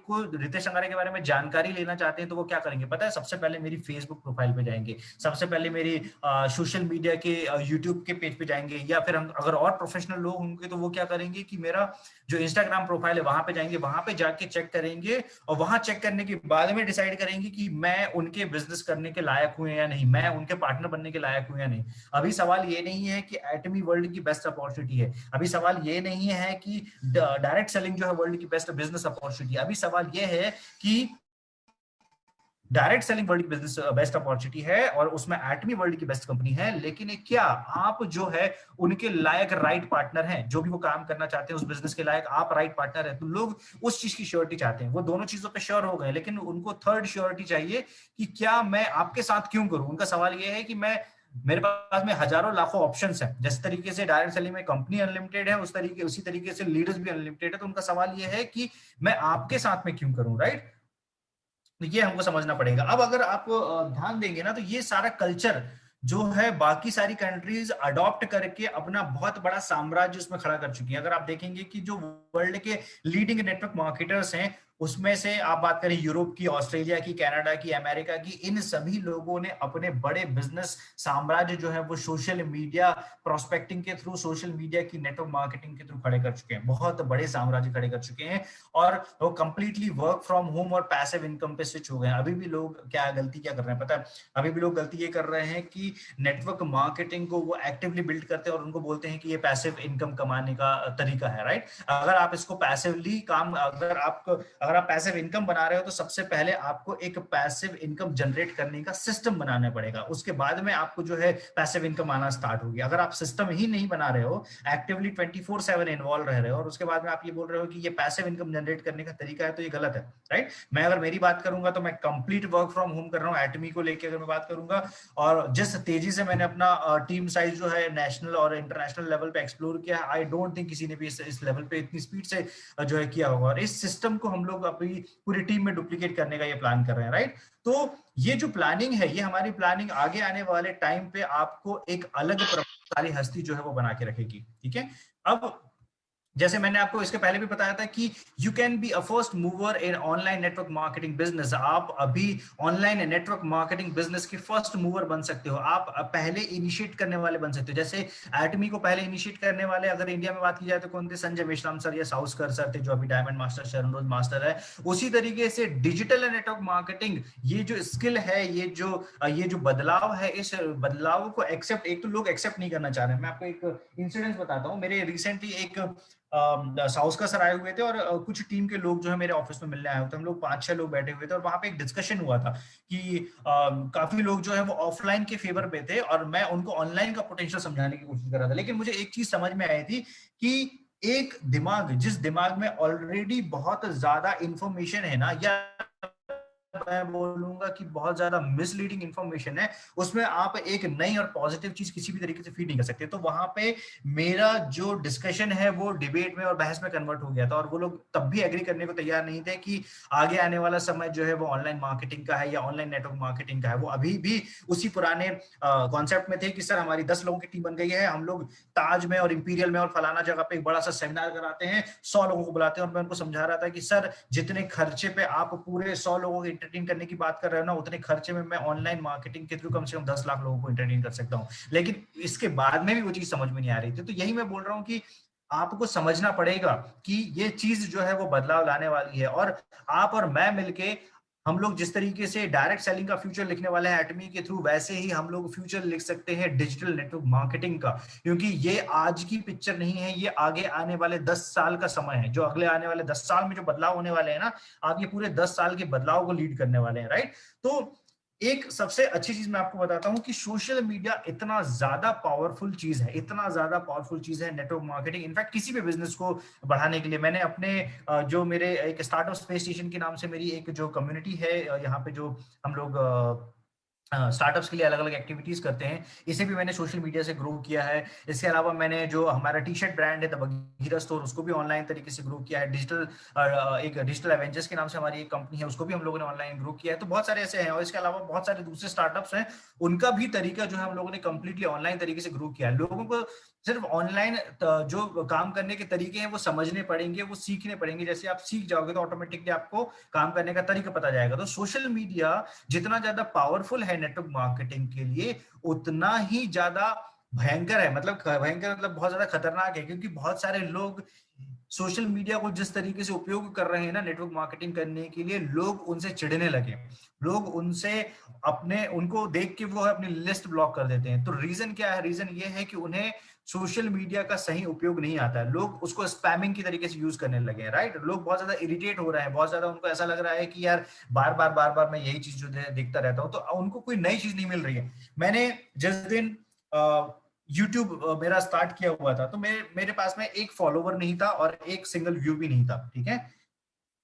[SPEAKER 1] के बारे में जानकारी लेना चाहते हैं तो वो क्या करेंगे पता है? सबसे पहले मेरी फेसबुक प्रोफाइल पे जाएंगे, सबसे पहले मेरी सोशल मीडिया के यूट्यूब के पेज पे जाएंगे, या फिर अगर और प्रोफेशनल लोग होंगे तो वो क्या करेंगे कि मेरा जो इंस्टाग्राम प्रोफाइल है वहां पे जाएंगे, वहां पे जाके चेक करेंगे, और वहां चेक करने के बाद में डिसाइड करेंगे कि मैं उनके बिजनेस करने के लायक हूं या नहीं, मैं उनके पार्टनर बनने के लायक हूं या नहीं। अभी सवाल ये नहीं है कि एटमी वर्ल्ड की बेस्ट अपॉर्चुनिटी है, अभी सवाल ये नहीं है कि डायरेक्ट सेलिंग जो है वर्ल्ड की बेस्ट बिजनेस अपॉर्चुनिटी। अभी सवाल ये है कि डायरेक्ट सेलिंग वर्ल्ड की बिजनेस बेस्ट अपॉर्चुनिटी है और उसमें एटमी वर्ल्ड की बेस्ट कंपनी है, लेकिन क्या आप जो है उनके लायक राइट पार्टनर हैं? जो भी वो काम करना चाहते हैं उस बिजनेस के लायक आप राइट पार्टनर है, तो लोग उस चीज की श्योरिटी चाहते हैं। वो दोनों चीजों पे श्योर हो गए, लेकिन उनको थर्ड श्योरिटी चाहिए कि क्या मैं आपके साथ क्यों करूं। उनका सवाल ये है कि मैं, मेरे पास में हजारों लाखों ऑप्शंस हैं, जिस तरीके से डायरेक्ट सेलिंग में कंपनी अनलिमिटेड है उसी तरीके से लीडर्स भी अनलिमिटेड है। तो उनका सवाल ये है कि मैं आपके साथ में क्यों करूं, राइट? तो ये हमको समझना पड़ेगा। अब अगर आप ध्यान देंगे ना, तो ये सारा कल्चर जो है बाकी सारी कंट्रीज अडॉप्ट करके अपना बहुत बड़ा साम्राज्य उसमें खड़ा कर चुकी है। अगर आप देखेंगे कि जो वर्ल्ड के लीडिंग नेटवर्क मार्केटर्स हैं, उसमें से आप बात करें यूरोप की, ऑस्ट्रेलिया की, कनाडा की, अमेरिका की, इन सभी लोगों ने अपने बड़े बिजनेस साम्राज्य जो है वो सोशल मीडिया प्रोस्पेक्टिंग के थ्रू, सोशल मीडिया की नेटवर्क मार्केटिंग के थ्रू खड़े कर चुके हैं। बहुत बड़े साम्राज्य खड़े कर चुके हैं और वो कंप्लीटली वर्क फ्रॉम होम और पैसिव इनकम पे स्विच हो गए हैं। अभी भी लोग क्या गलती क्या कर रहे हैं पता है? अभी भी लोग गलती ये कर रहे हैं कि नेटवर्क मार्केटिंग को वो एक्टिवली बिल्ड करते हैं और उनको बोलते हैं कि ये पैसिव इनकम कमाने का तरीका है, राइट? अगर आप इसको पैसिवली काम, अगर आप पैसिव इनकम बना रहे हो तो सबसे पहले आपको एक पैसिव इनकम जनरेट करने का सिस्टम बनाना पड़ेगा, उसके बाद में आपको जो है पैसिव इनकम आना स्टार्ट होगी। अगर आप सिस्टम ही नहीं बना रहे हो, एक्टिवली 24/7 इन्वॉल्व रह रहे हो और उसके बाद में आप ये बोल रहे हो कि ये पैसिव इनकम जनरेट करने का तरीका है, तो ये गलत है, राइट? मैं अगर मेरी बात करूंगा तो मैं कंप्लीट वर्क फ्रॉम होम कर रहा हूँ। एटमी को लेकर अगर मैं बात करूंगा, और जिस तेजी से मैंने अपना टीम साइज जो है नेशनल और इंटरनेशनल लेवल पे एक्सप्लोर किया है, आई डोंट थिंक किसी ने भी इस लेवल पे इतनी स्पीड से जो है किया होगा। और इस सिस्टम को हम लोग अपनी पूरी टीम में डुप्लीकेट करने का ये प्लान कर रहे हैं, राइट? तो ये जो प्लानिंग है, ये हमारी प्लानिंग आगे आने वाले टाइम पे आपको एक अलग प्रभावशाली हस्ती जो है वो बना के रखेगी, ठीक है? अब जैसे मैंने आपको इसके पहले भी बताया था कि you can be a first mover in online network marketing business. आप अभी ऑनलाइन नेटवर्क मार्केटिंग बिजनेस के फर्स्ट मूवर बन सकते हो, आप पहले इनिशिएट करने वाले बन सकते हो। जैसे एटमी को पहले इनिशिएट करने वाले अगर इंडिया में बात की जाए तो कौन थे? संजय मेश्राम सर या साउस्कर सर थे, जो अभी डायमंड मास्टर, शरणरोज मास्टर है। उसी तरीके से डिजिटल नेटवर्क मार्केटिंग, ये जो स्किल है, ये जो बदलाव है, इस बदलाव को एक्सेप्ट, एक तो लोग एक्सेप्ट नहीं करना चाह रहे हैं। मैं आपको एक इंसिडेंट बताता हूँ। मेरे रिसेंटली एक साउथ का सर आए हुए थे और कुछ टीम के लोग जो है मेरे ऑफिस में मिलने आए हुए थे। हम लोग 5-6 लोग बैठे हुए थे और वहां पे एक डिस्कशन हुआ था कि काफी लोग जो है वो ऑफलाइन के फेवर पे थे और मैं उनको ऑनलाइन का पोटेंशियल समझाने की कोशिश कर रहा था। लेकिन मुझे एक चीज समझ में आई थी कि एक दिमाग, जिस दिमाग में ऑलरेडी बहुत ज्यादा इंफॉर्मेशन है ना, या मैं बोलूंगा कि बहुत ज्यादा मिसलीडिंग इंफॉर्मेशन है, उसमें आप एक नई और पॉजिटिव चीज किसी भी तरीके से फीड नहीं कर सकते। तो वहां पे मेरा जो डिस्कशन है वो डिबेट में और बहस में कन्वर्ट हो गया था और वो लोग तब भी एग्री करने को तैयार नहीं थे कि आगे आने वाला समय जो है वो ऑनलाइन मार्केटिंग का है या ऑनलाइन नेटवर्क मार्केटिंग का है। वो अभी भी उसी पुराने कॉन्सेप्ट में थे कि सर हमारी 10 लोगों की टीम बन गई है, हम लोग ताज में और इंपीरियल में और फलाना जगह पे एक बड़ा सा सेमिनार कराते हैं, 100 लोगों को बुलाते हैं। और मैं उनको समझा रहा था कि सर जितने खर्चे पे आप पूरे 100 लोगों को एंटरटेन करने की बात कर रहे हो ना, उतने खर्चे में मैं ऑनलाइन मार्केटिंग के थ्रू कम से कम 10 लाख लोगों को एंटरटेन कर सकता हूं। लेकिन इसके बाद में भी वो चीज समझ में नहीं आ रही थी। तो यही मैं बोल रहा हूं कि आपको समझना पड़ेगा कि ये चीज जो है वो बदलाव लाने वाली है। और आप और मैं मिलके, हम लोग जिस तरीके से डायरेक्ट सेलिंग का फ्यूचर लिखने वाले हैं एटमी के थ्रू, वैसे ही हम लोग फ्यूचर लिख सकते हैं डिजिटल नेटवर्क मार्केटिंग का। क्योंकि ये आज की पिक्चर नहीं है, ये आगे आने वाले 10 साल का समय है। जो अगले आने वाले 10 साल में जो बदलाव होने वाले हैं ना, आप ये पूरे 10 साल के बदलाव को लीड करने वाले हैं, राइट? तो एक सबसे अच्छी चीज मैं आपको बताता हूं कि सोशल मीडिया इतना ज्यादा पावरफुल चीज है, इतना ज्यादा पावरफुल चीज है नेटवर्क मार्केटिंग। इनफैक्ट किसी भी बिजनेस को बढ़ाने के लिए मैंने अपने जो मेरे एक स्टार्टअप स्पेस स्टेशन के नाम से मेरी एक जो कम्युनिटी है, यहाँ पे जो हम लोग स्टार्टअप्स के लिए अलग अलग एक्टिविटीज करते हैं, इसे भी मैंने सोशल मीडिया से ग्रो किया है। इसके अलावा मैंने जो हमारा टी शर्ट ब्रांड है द बगीरा स्टोर, उसको भी ऑनलाइन तरीके से ग्रो किया है। एक डिजिटल एवेंजर्स के नाम से हमारी एक कंपनी है, उसको भी हम लोगों ने ऑनलाइन ग्रो किया है। तो बहुत सारे ऐसे हैं और इसके अलावा बहुत सारे दूसरे स्टार्टअप्स हैं, उनका भी तरीका जो है हम लोगों ने कंप्लीटली ऑनलाइन तरीके से ग्रो किया है। लोगों को सिर्फ ऑनलाइन जो काम करने के तरीके हैं वो समझने पड़ेंगे, वो सीखने पड़ेंगे। जैसे आप सीख जाओगे तो ऑटोमेटिकली आपको काम करने का तरीका पता जाएगा। तो सोशल मीडिया जितना ज्यादा पावरफुल है नेटवर्क मार्केटिंग के लिए, उतना ही ज्यादा भयंकर है। मतलब भयंकर मतलब बहुत ज्यादा खतरनाक है, क्योंकि बहुत सारे लोग सोशल मीडिया को जिस तरीके से उपयोग कर रहे हैं ना नेटवर्क मार्केटिंग करने के लिए, लोग उनसे चिढ़ने लगे, लोग उनसे अपने उनको देख के वो अपनी लिस्ट ब्लॉक कर देते हैं। तो रीजन क्या है? रीजन ये है कि उन्हें सोशल मीडिया का सही उपयोग नहीं आता है, लोग उसको स्पैमिंग की तरीके से यूज करने लगे हैं, राइट? लोग बहुत ज्यादा इरिटेट हो रहे हैं, बहुत ज्यादा उनको ऐसा लग रहा है कि यार बार बार मैं यही चीज जो देखता रहता हूँ, तो उनको कोई नई चीज नहीं मिल रही है। मैंने जिस दिन यूट्यूब मेरा स्टार्ट किया हुआ था, तो मेरे पास में एक फॉलोवर नहीं था और एक सिंगल व्यू भी नहीं था, ठीक है।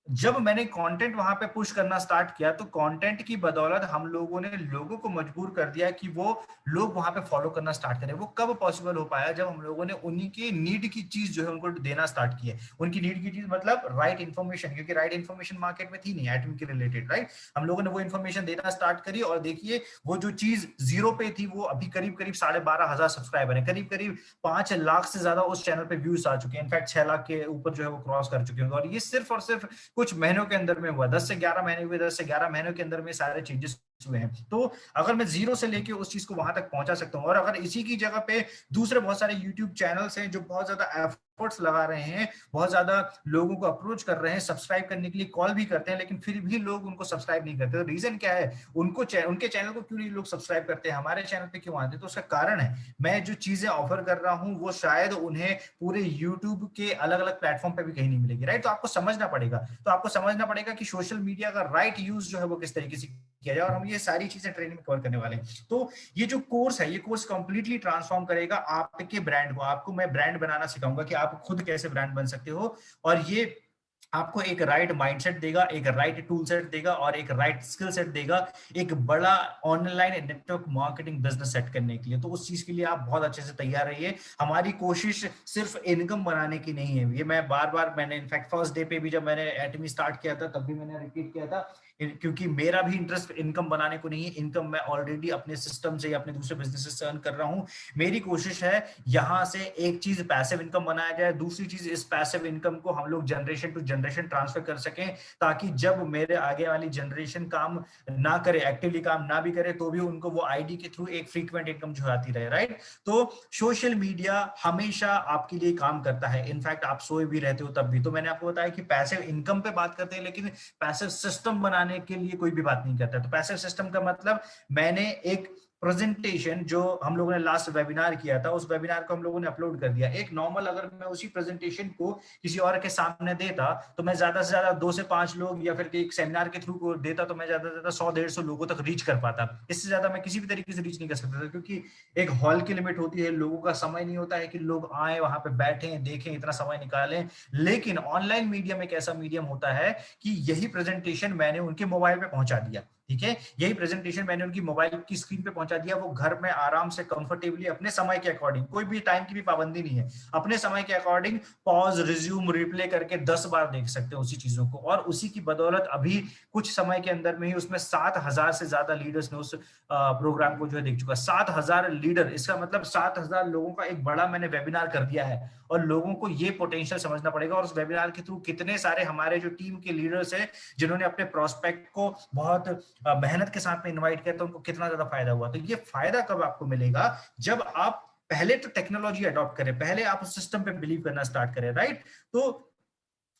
[SPEAKER 1] जब मैंने कंटेंट वहां पे पुश करना स्टार्ट किया, तो कंटेंट की बदौलत हम लोगों ने लोगों को मजबूर कर दिया कि वो लोग वहां पे फॉलो करना स्टार्ट करें। वो कब पॉसिबल हो पाया? जब हम लोगों ने उन्हीं की नीड की चीज जो है उनको देना स्टार्ट की है। उनकी नीड की चीज मतलब राइट इन्फॉर्मेशन, क्योंकि राइट इन्फॉर्मेशन मार्केट में थी नहीं एटम के रिलेटेड, राइट? हम लोगों ने वो इन्फॉर्मेशन देना स्टार्ट करी और देखिए वो जो चीज जीरो पे थी वो अभी करीब करीब 12,500 सब्सक्राइबर है, करीब करीब 5 लाख से ज्यादा उस चैनल पे व्यूज आ चुके हैं, इनफैक्ट 6 लाख के ऊपर जो है वो क्रॉस कर चुके हैं। और ये सिर्फ और सिर्फ कुछ महीनों के अंदर में हुआ, 10 से 11 महीने हुए, 10 से 11 महीनों के अंदर में सारे चेंजेस हुए हैं। तो अगर मैं जीरो से लेके उस चीज को वहां तक पहुंचा सकता हूं, और अगर इसी की जगह पे दूसरे बहुत सारे यूट्यूब चैनल्स हैं जो बहुत ज्यादा एफर्ट्स लगा रहे हैं, बहुत ज्यादा लोगों को अप्रोच कर रहे हैं, सब्सक्राइब करने के लिए कॉल भी करते हैं, लेकिन फिर भी लोग उनको सब्सक्राइब नहीं करते, तो रीजन क्या है? उनको उनके चैनल को क्यों नहीं लोग सब्सक्राइब करते हैं, हमारे चैनल पे क्यों आते हैं? तो उसका कारण है, मैं जो चीजें ऑफर कर रहा हूं वो शायद उन्हें पूरे यूट्यूब के अलग अलग प्लेटफॉर्म पे भी कहीं नहीं मिलेगी, राइट? तो आपको समझना पड़ेगा, तो आपको समझना पड़ेगा कि सोशल मीडिया का राइट यूज जो है वो किस तरीके से किया जाए, और हम ये सारी चीजें ट्रेनिंग में कवर करने वाले हैं। तो ये जो कोर्स है, ये कोर्स कंप्लीटली ट्रांसफॉर्म करेगा आपके ब्रांड को। आपको मैं ब्रांड बनाना सिखाऊंगा कि आप खुद कैसे ब्रांड बन सकते हो, और ये आपको एक राइट माइंडसेट देगा, एक राइट टूल सेट देगा और एक राइट स्किल सेट देगा एक बड़ा online network marketing business set करने के लिए। तो उस चीज के लिए आप बहुत अच्छे से तैयार रहिए। हमारी कोशिश सिर्फ इनकम बनाने की नहीं है, ये मैं बार बार, मैंने इनफैक्ट फर्स्ट डे पे भी जब मैंने एटमी स्टार्ट किया था तब भी मैंने रिपीट किया था, क्योंकि मेरा भी इंटरेस्ट इनकम बनाने को नहीं है। इनकम मैं ऑलरेडी अपने सिस्टम से या अपने दूसरे बिजनेस से अर्न कर रहा हूं। मेरी कोशिश है यहां से एक चीज पैसिव इनकम बनाया जाए, दूसरी चीज इस पैसिव इनकम को हम लोग जनरेशन टू जनरेशन ट्रांसफर कर सकें, ताकि जब मेरे आगे वाली जनरेशन काम ना करे, एक्टिवली काम ना भी करे, तो भी उनको वो आईडी के थ्रू एक फ्रीक्वेंट इनकम जो आती रहे, राइट? तो सोशल मीडिया हमेशा आपके लिए काम करता है, इनफैक्ट आप सोए भी रहते हो तब भी। तो मैंने आपको बताया कि पैसिव इनकम पे बात करते हैं, लेकिन पैसिव सिस्टम बनाने के लिए कोई भी बात नहीं करता। तो पैसिव सिस्टम का मतलब, मैंने एक प्रेजेंटेशन जो हम लोगों ने लास्ट वेबिनार किया था, उस वेबिनार को हम लोगों ने अपलोड कर दिया। एक नॉर्मल अगर मैं उसी प्रेजेंटेशन को किसी और के सामने देता, तो मैं ज्यादा से ज्यादा 2 से 5 लोग, या फिर एक सेमिनार के थ्रू को देता तो मैं ज्यादा से ज्यादा 100-150 लोगों तक रीच कर पाता। इससे ज्यादा मैं किसी भी तरीके से रीच नहीं कर सकता था, क्योंकि एक हॉल की लिमिट होती है, लोगों का समय नहीं होता है कि लोग आए वहां पे बैठे देखें, इतना समय निकालें। लेकिन ऑनलाइन मीडियम एक ऐसा मीडियम होता है कि यही प्रेजेंटेशन मैंने उनके मोबाइल पे पहुंचा दिया, ठीक है, यही प्रेजेंटेशन मैंने उनकी मोबाइल की स्क्रीन पे पहुंचा दिया, वो घर में आराम से कंफर्टेबली अपने समय के अकॉर्डिंग, कोई भी टाइम की भी पाबंदी नहीं है, अपने समय के अकॉर्डिंग पॉज, रिज्यूम, रिप्ले करके 10 बार देख सकते हैं उसी चीजों को। और उसी की बदौलत अभी कुछ समय के अंदर में ही उसमें 7,000 से ज्यादा लीडर्स ने उस प्रोग्राम को जो है देख चुका। 7,000 लीडर, इसका मतलब 7,000 लोगों का एक बड़ा मैंने वेबिनार कर दिया है, और लोगों को ये पोटेंशियल समझना पड़ेगा। और उस वेबिनार के थ्रू कितने सारे हमारे जो टीम के लीडर्स हैं जिन्होंने अपने प्रोस्पेक्ट को बहुत मेहनत के साथ में इनवाइट किया, तो उनको कितना ज्यादा फायदा हुआ। तो ये फायदा कब आपको मिलेगा? जब आप पहले तो टेक्नोलॉजी अडॉप्ट करें, पहले आप उस सिस्टम पे बिलीव करना स्टार्ट करें, राइट? तो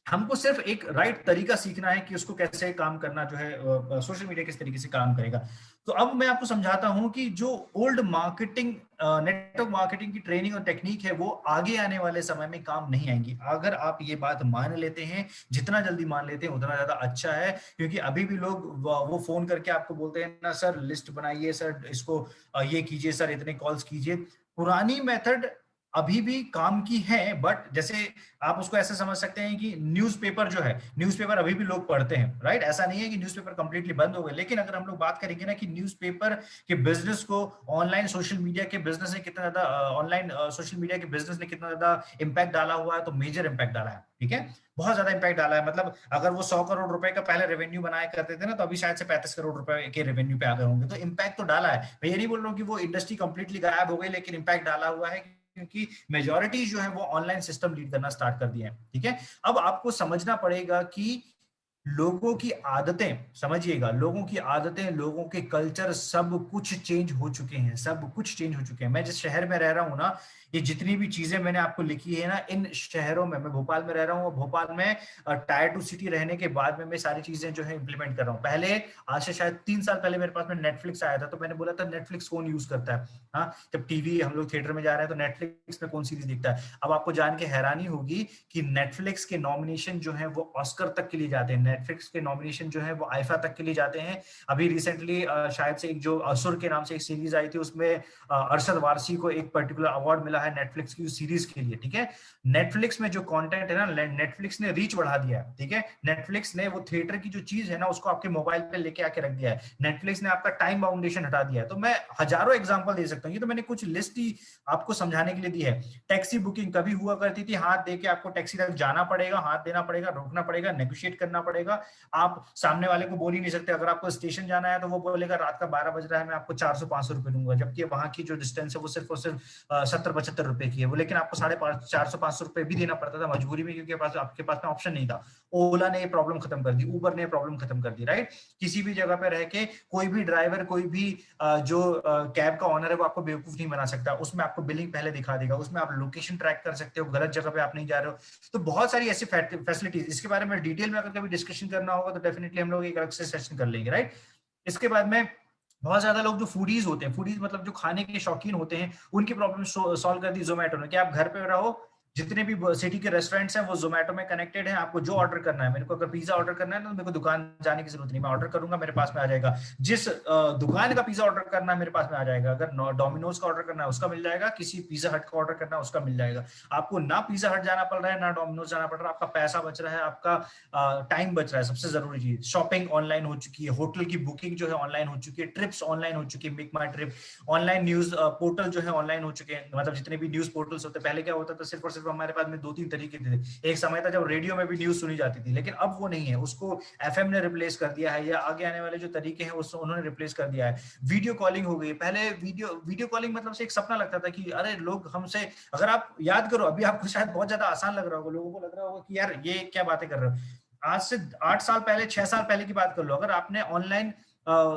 [SPEAKER 1] हमको सिर्फ एक राइट तरीका सीखना है कि उसको कैसे काम करना, जो है सोशल मीडिया किस तरीके से काम करेगा। तो अब मैं आपको समझाता हूं कि जो ओल्ड मार्केटिंग, नेटवर्क मार्केटिंग की ट्रेनिंग और टेक्निक है, वो आगे आने वाले समय में काम नहीं आएंगी। अगर आप ये बात मान लेते हैं, जितना जल्दी मान लेते हैं उतना ज्यादा अच्छा है, क्योंकि अभी भी लोग वो फोन करके आपको बोलते हैं ना, सर लिस्ट बनाइए, सर इसको ये कीजिए, सर इतने कॉल्स कीजिए। पुरानी मेथड अभी भी काम की है, बट जैसे आप उसको ऐसे समझ सकते हैं कि न्यूज़पेपर जो है, न्यूज़पेपर अभी भी लोग पढ़ते हैं, राइट? ऐसा नहीं है कि न्यूज़पेपर कंप्लीटली बंद हो गए, लेकिन अगर हम लोग बात करेंगे ना कि न्यूज़पेपर के बिजनेस को ऑनलाइन सोशल मीडिया के बिजनेस ने कितना ज्यादा, ऑनलाइन सोशल मीडिया के बिजनेस ने कितना ज्यादा इंपैक्ट डाला हुआ है, तो मेजर इंपैक्ट डाला है, ठीक है, बहुत ज्यादा इंपैक्ट डाला है। मतलब अगर वो 100 करोड़ रुपए का पहले रेवेन्यू बनाया करते थे ना, तो अभी शायद से 35 करोड़ रुपए के रेवेन्यू पे आ गए होंगे। तो इंपैक्ट तो डाला है। मैं ये नहीं बोल रहा हूँ कि वो इंडस्ट्री कंप्लीटली गायब हो गई, लेकिन इंपैक्ट डाला हुआ है, क्योंकि मेजॉरिटी जो है वो ऑनलाइन सिस्टम लीड करना स्टार्ट कर दिए हैं, ठीक है। अब आपको समझना पड़ेगा कि लोगों की आदतें, समझिएगा, लोगों की आदतें, लोगों के कल्चर, सब कुछ चेंज हो चुके हैं, सब कुछ चेंज हो चुके हैं। मैं जिस शहर में रह रहा हूँ ना, ये जितनी भी चीजें मैंने आपको लिखी है ना, इन शहरों में, मैं भोपाल में रह रहा हूँ और भोपाल में टायर 2 सिटी रहने के बाद में मैं सारी चीजें जो है इंप्लीमेंट कर रहा हूँ। पहले, आज से शायद 3 साल पहले मेरे पास में नेटफ्लिक्स आया था, तो मैंने बोला था नेटफ्लिक्स कौन यूज करता है? हाँ, जब टीवी हम लोग थिएटर में जा रहे हैं तो नेटफ्लिक्स में कौन सीरीज दिखता है? अब आपको जान के हैरानी होगी कि नेटफ्लिक्स के नॉमिनेशन जो है वो ऑस्कर तक के लिए जाते हैं, नेटफ्लिक्स के नॉमिनेशन जो है वो आईफा तक के लिए जाते हैं। अभी रिसेंटली शायद से एक जो असुर के नाम से एक सीरीज आई थी, उसमें अरशद वारसी को एक पर्टिकुलर अवार्ड मिला है नेटफ्लिक्स की सीरीज के लिए, ठीक है। नेटफ्लिक्स में जो कंटेंट है ना, नेटफ्लिक्स ने रीच बढ़ा दिया है, ठीक है। नेटफ्लिक्स ने वो थिएटर की जो चीज है ना, उसको आपके मोबाइल पे लेके आके रख दिया है। नेटफ्लिक्स ने आपका टाइम बाउंडेशन हटा दिया है। तो मैं हजारों एग्जांपल दे सकता हूँ, ये तो मैंने कुछ लिस्ट ही आपको समझाने के लिए दी है। टैक्सी बुकिंग कभी हुआ करती थी, हाथ दे के आपको टैक्सी तक जाना पड़ेगा, हाथ देना पड़ेगा, रोकना पड़ेगा, नेगोशिएट करना पड़ेगा। आप सामने वाले को बोल ही नहीं सकते, अगर आपको स्टेशन जाना है तो वो बोलेगा रात का 12 बज रहा है, मैं आपको 400-500 रुपए दूंगा, जबकि वहां की जो डिस्टेंस है वो सिर्फ और सिर्फ 70-75 रुपए की है वो, लेकिन आपको 450-500 रुपए भी देना पड़ता था मजबूरी में, क्योंकि आपके पास में ऑप्शन नहीं था। ओला ने ये प्रॉब्लम खत्म कर दी, उबर ने प्रॉब्लम खत्म कर दी, राइट। किसी भी जगह पे रह के कोई भी ड्राइवर, कोई भी जो कैब का ऑनर है वो आपको बेवकूफ नहीं बना सकता। उसमें आपको बिलिंग पहले दिखा देगा, उसमें आप लोकेशन ट्रैक कर सकते हो, गलत जगह पे आप नहीं जा रहे हो। तो बहुत सारी ऐसी फैसिलिटीज, इसके बारे में डिटेल में अगर कभी डिस्कशन करना होगा तो डेफिनेटली हम लोग एक अलग से सेशन कर लेंगे, राइट। इसके बाद में बहुत ज्यादा लोग जो फूडीज होते हैं, फूडीज मतलब जो खाने के शौकीन होते हैं, उनकी प्रॉब्लम सॉल्व कर दी जोमेटो ने, कि आप घर पे रहो, जितने भी सिटी के रेस्टोरेंट्स हैं वो जोमेटो में कनेक्टेड है। आपको जो ऑर्डर करना है, मेरे को अगर पिज्जा ऑर्डर करना है तो मेरे को दुकान जाने की जरूरत नहीं, मैं ऑर्डर करूंगा, मेरे पास में आ जाएगा। जिस दुकान का पिज्जा ऑर्डर करना है मेरे पास में आ जाएगा। अगर डोमिनोज का ऑर्डर करना है उसका मिल जाएगा, किसी पिज्जा हट का ऑर्डर करना है उसका मिल जाएगा। आपको ना पिज्जा हट जाना पड़ रहा है, ना डोमिनोज जाना पड़ रहा है, आपका पैसा बच रहा है, आपका टाइम बच रहा है। सबसे जरूरी चीज, शॉपिंग ऑनलाइन हो चुकी है, होटल की बुकिंग जो है ऑनलाइन हो चुकी है, ट्रिप्स ऑनलाइन हो चुकी है, मेक माई ट्रिप, ऑनलाइन न्यूज पोर्टल जो है ऑनलाइन हो चुके हैं। मतलब जितने भी न्यूज पोर्टल्स होते हैं, पहले क्या होता था, सिर्फ और सिर्फ हमारे पास में 2-3 तरीके थे। एक समय था जब रेडियो में भी न्यूज सुनी जाती थी, लेकिन अब वो नहीं है, उसको एफएम ने रिप्लेस कर दिया है, या आगे आने वाले जो तरीके हैं उसको उन्होंने रिप्लेस कर दिया है। वीडियो कॉलिंग हो गई। पहले वीडियो कॉलिंग मतलब से एक सपना लगता था कि अरे लोग हमसे, अगर आप याद करो, अभी आपको शायद बहुत ज्यादा आसान लग रहा होगा, लोगों को लग रहा होगा कि यार ये क्या बातें कर रहे हो। आज से 8 साल पहले, 6 साल पहले की बात कर लो, अगर आपने ऑनलाइन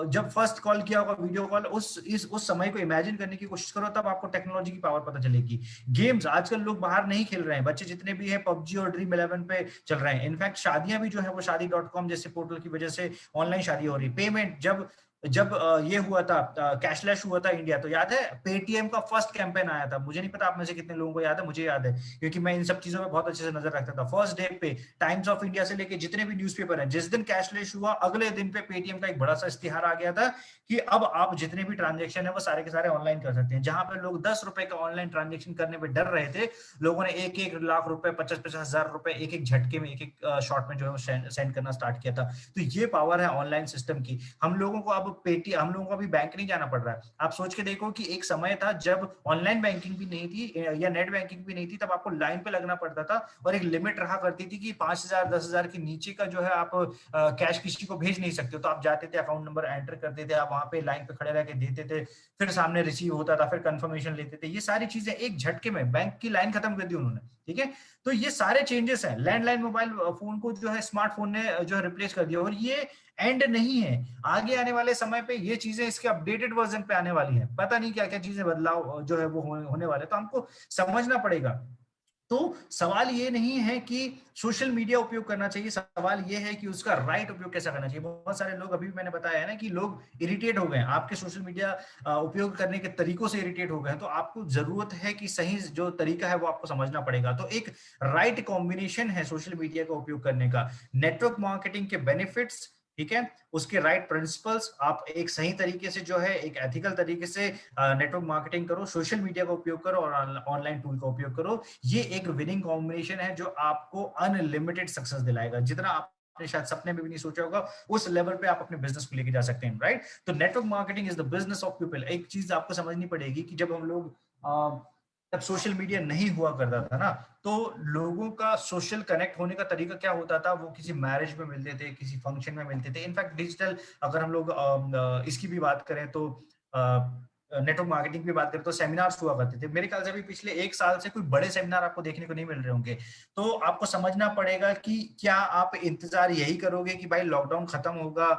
[SPEAKER 1] जब फर्स्ट कॉल किया होगा वीडियो कॉल, उस समय को इमेजिन करने की कोशिश करो, तब आपको टेक्नोलॉजी की पावर पता चलेगी। गेम्स, आजकल लोग बाहर नहीं खेल रहे हैं, बच्चे जितने भी हैं पबजी और ड्रीम 11 पे चल रहे हैं। इनफैक्ट शादियां भी जो है वो शादी.com जैसे पोर्टल की वजह से ऑनलाइन शादी हो रही। पेमेंट, जब जब ये हुआ था, कैशलेस हुआ था इंडिया, तो याद है पेटीएम का फर्स्ट कैंपेन आया था। मुझे नहीं पता आप में से कितने लोगों को याद है, मुझे याद है, क्योंकि मैं इन सब चीजों में बहुत अच्छे से नजर रखता था। फर्स्ट डे पे टाइम्स ऑफ इंडिया से लेके जितने भी न्यूज़पेपर हैं, जिस दिन कैशलेस हुआ अगले दिन पे पेटीएम का एक बड़ा सा इश्तिहार आ गया था कि अब आप जितने भी ट्रांजेक्शन है वो सारे के सारे ऑनलाइन कर सकते हैं। जहां पे लोग 10 रुपए का ऑनलाइन ट्रांजेक्शन करने में डर रहे थे, लोगों ने 1-1 लाख रुपए, 50-50 हजार रुपए एक एक झटके में, एक एक शॉट में जो है सेंड करना स्टार्ट किया था। तो ये पावर है ऑनलाइन सिस्टम की। हम लोगों को अब हम लोगों को अभी बैंक नहीं जाना पड़ रहा है। आप सोच के देखो कि एक समय था जब ऑनलाइन बैंकिंग भी नहीं थी या नेट बैंकिंग भी नहीं थी, तब आपको लाइन पे लगना पड़ता था, और एक लिमिट रहा करती थी कि 5,000 10,000 के नीचे का जो है आप कैश किसी को भेज नहीं सकते। तो आप जाते थे, अकाउंट नंबर एंटर करते थे, आप वहां पे लाइन पे खड़े रह के देते थे, फिर सामने रिसीव होता था, फिर कंफर्मेशन लेते थे। ये सारी चीजें एक झटके में बैंक की लाइन खत्म कर दी उन्होंने, ठीक है। तो ये सारे चेंजेस हैं। लैंडलाइन मोबाइल फोन को जो है स्मार्टफोन ने जो है रिप्लेस कर दिया, और ये एंड नहीं है। आगे आने वाले समय पे ये चीजें इसके अपडेटेड वर्जन पे आने वाली हैं। पता नहीं क्या क्या चीजें बदलाव जो है वो होने वाले, तो हमको समझना पड़ेगा। तो सवाल ये नहीं है कि सोशल मीडिया उपयोग करना चाहिए, सवाल ये है कि उसका राइट उपयोग कैसा करना चाहिए। बहुत सारे लोग, अभी भी मैंने बताया है ना कि लोग इरिटेट हो गए हैं आपके सोशल मीडिया उपयोग करने के तरीकों से, इरिटेट हो गए हैं। तो आपको जरूरत है कि सही जो तरीका है वो आपको समझना पड़ेगा। तो एक राइट कॉम्बिनेशन है सोशल मीडिया का उपयोग करने का, नेटवर्क मार्केटिंग के बेनिफिट्स, ठीक है, उसके राइट प्रिंसिपल्स, आप एक सही तरीके से जो है एक एथिकल तरीके से नेटवर्क मार्केटिंग करो, सोशल मीडिया का उपयोग करो और ऑनलाइन टूल का उपयोग करो। ये एक विनिंग कॉम्बिनेशन है जो आपको अनलिमिटेड सक्सेस दिलाएगा, जितना आपने शायद सपने में भी नहीं सोचा होगा, उस लेवल पे आप अपने बिजनेस को लेके जा सकते हैं, राइट। तो network marketing is the business of people. एक चीज आपको समझनी पड़ेगी कि जब हम लोग जब सोशल मीडिया नहीं हुआ करता था ना, तो लोगों का सोशल कनेक्ट होने का तरीका क्या होता था, वो किसी मैरिज में मिलते थे, किसी फंक्शन में मिलते थे। इनफैक्ट डिजिटल, अगर हम लोग इसकी भी बात करें तो नेटवर्क मार्केटिंग की बात करें तो सेमिनार्स हुआ करते थे। मेरे ख्याल से अभी पिछले 1 साल से कोई बड़े सेमिनार आपको देखने को नहीं मिल रहे होंगे। तो आपको समझना पड़ेगा कि क्या आप इंतजार यही करोगे कि भाई लॉकडाउन खत्म होगा,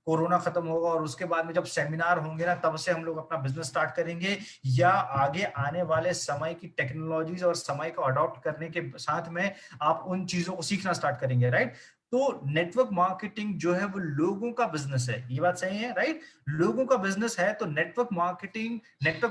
[SPEAKER 1] कोरोना खत्म होगा और उसके बाद में जब सेमिनार होंगे ना तब से हम लोग अपना बिजनेस स्टार्ट करेंगे, या आगे आने वाले समय की टेक्नोलॉजीज और समय को अडॉप्ट करने के साथ में आप उन चीजों को सीखना स्टार्ट करेंगे, राइट? तो नेटवर्क मार्केटिंग जो है वो लोगों का बिजनेस है, ये बात सही है, राइट? लोगों का बिजनेस है, तो नेटवर्क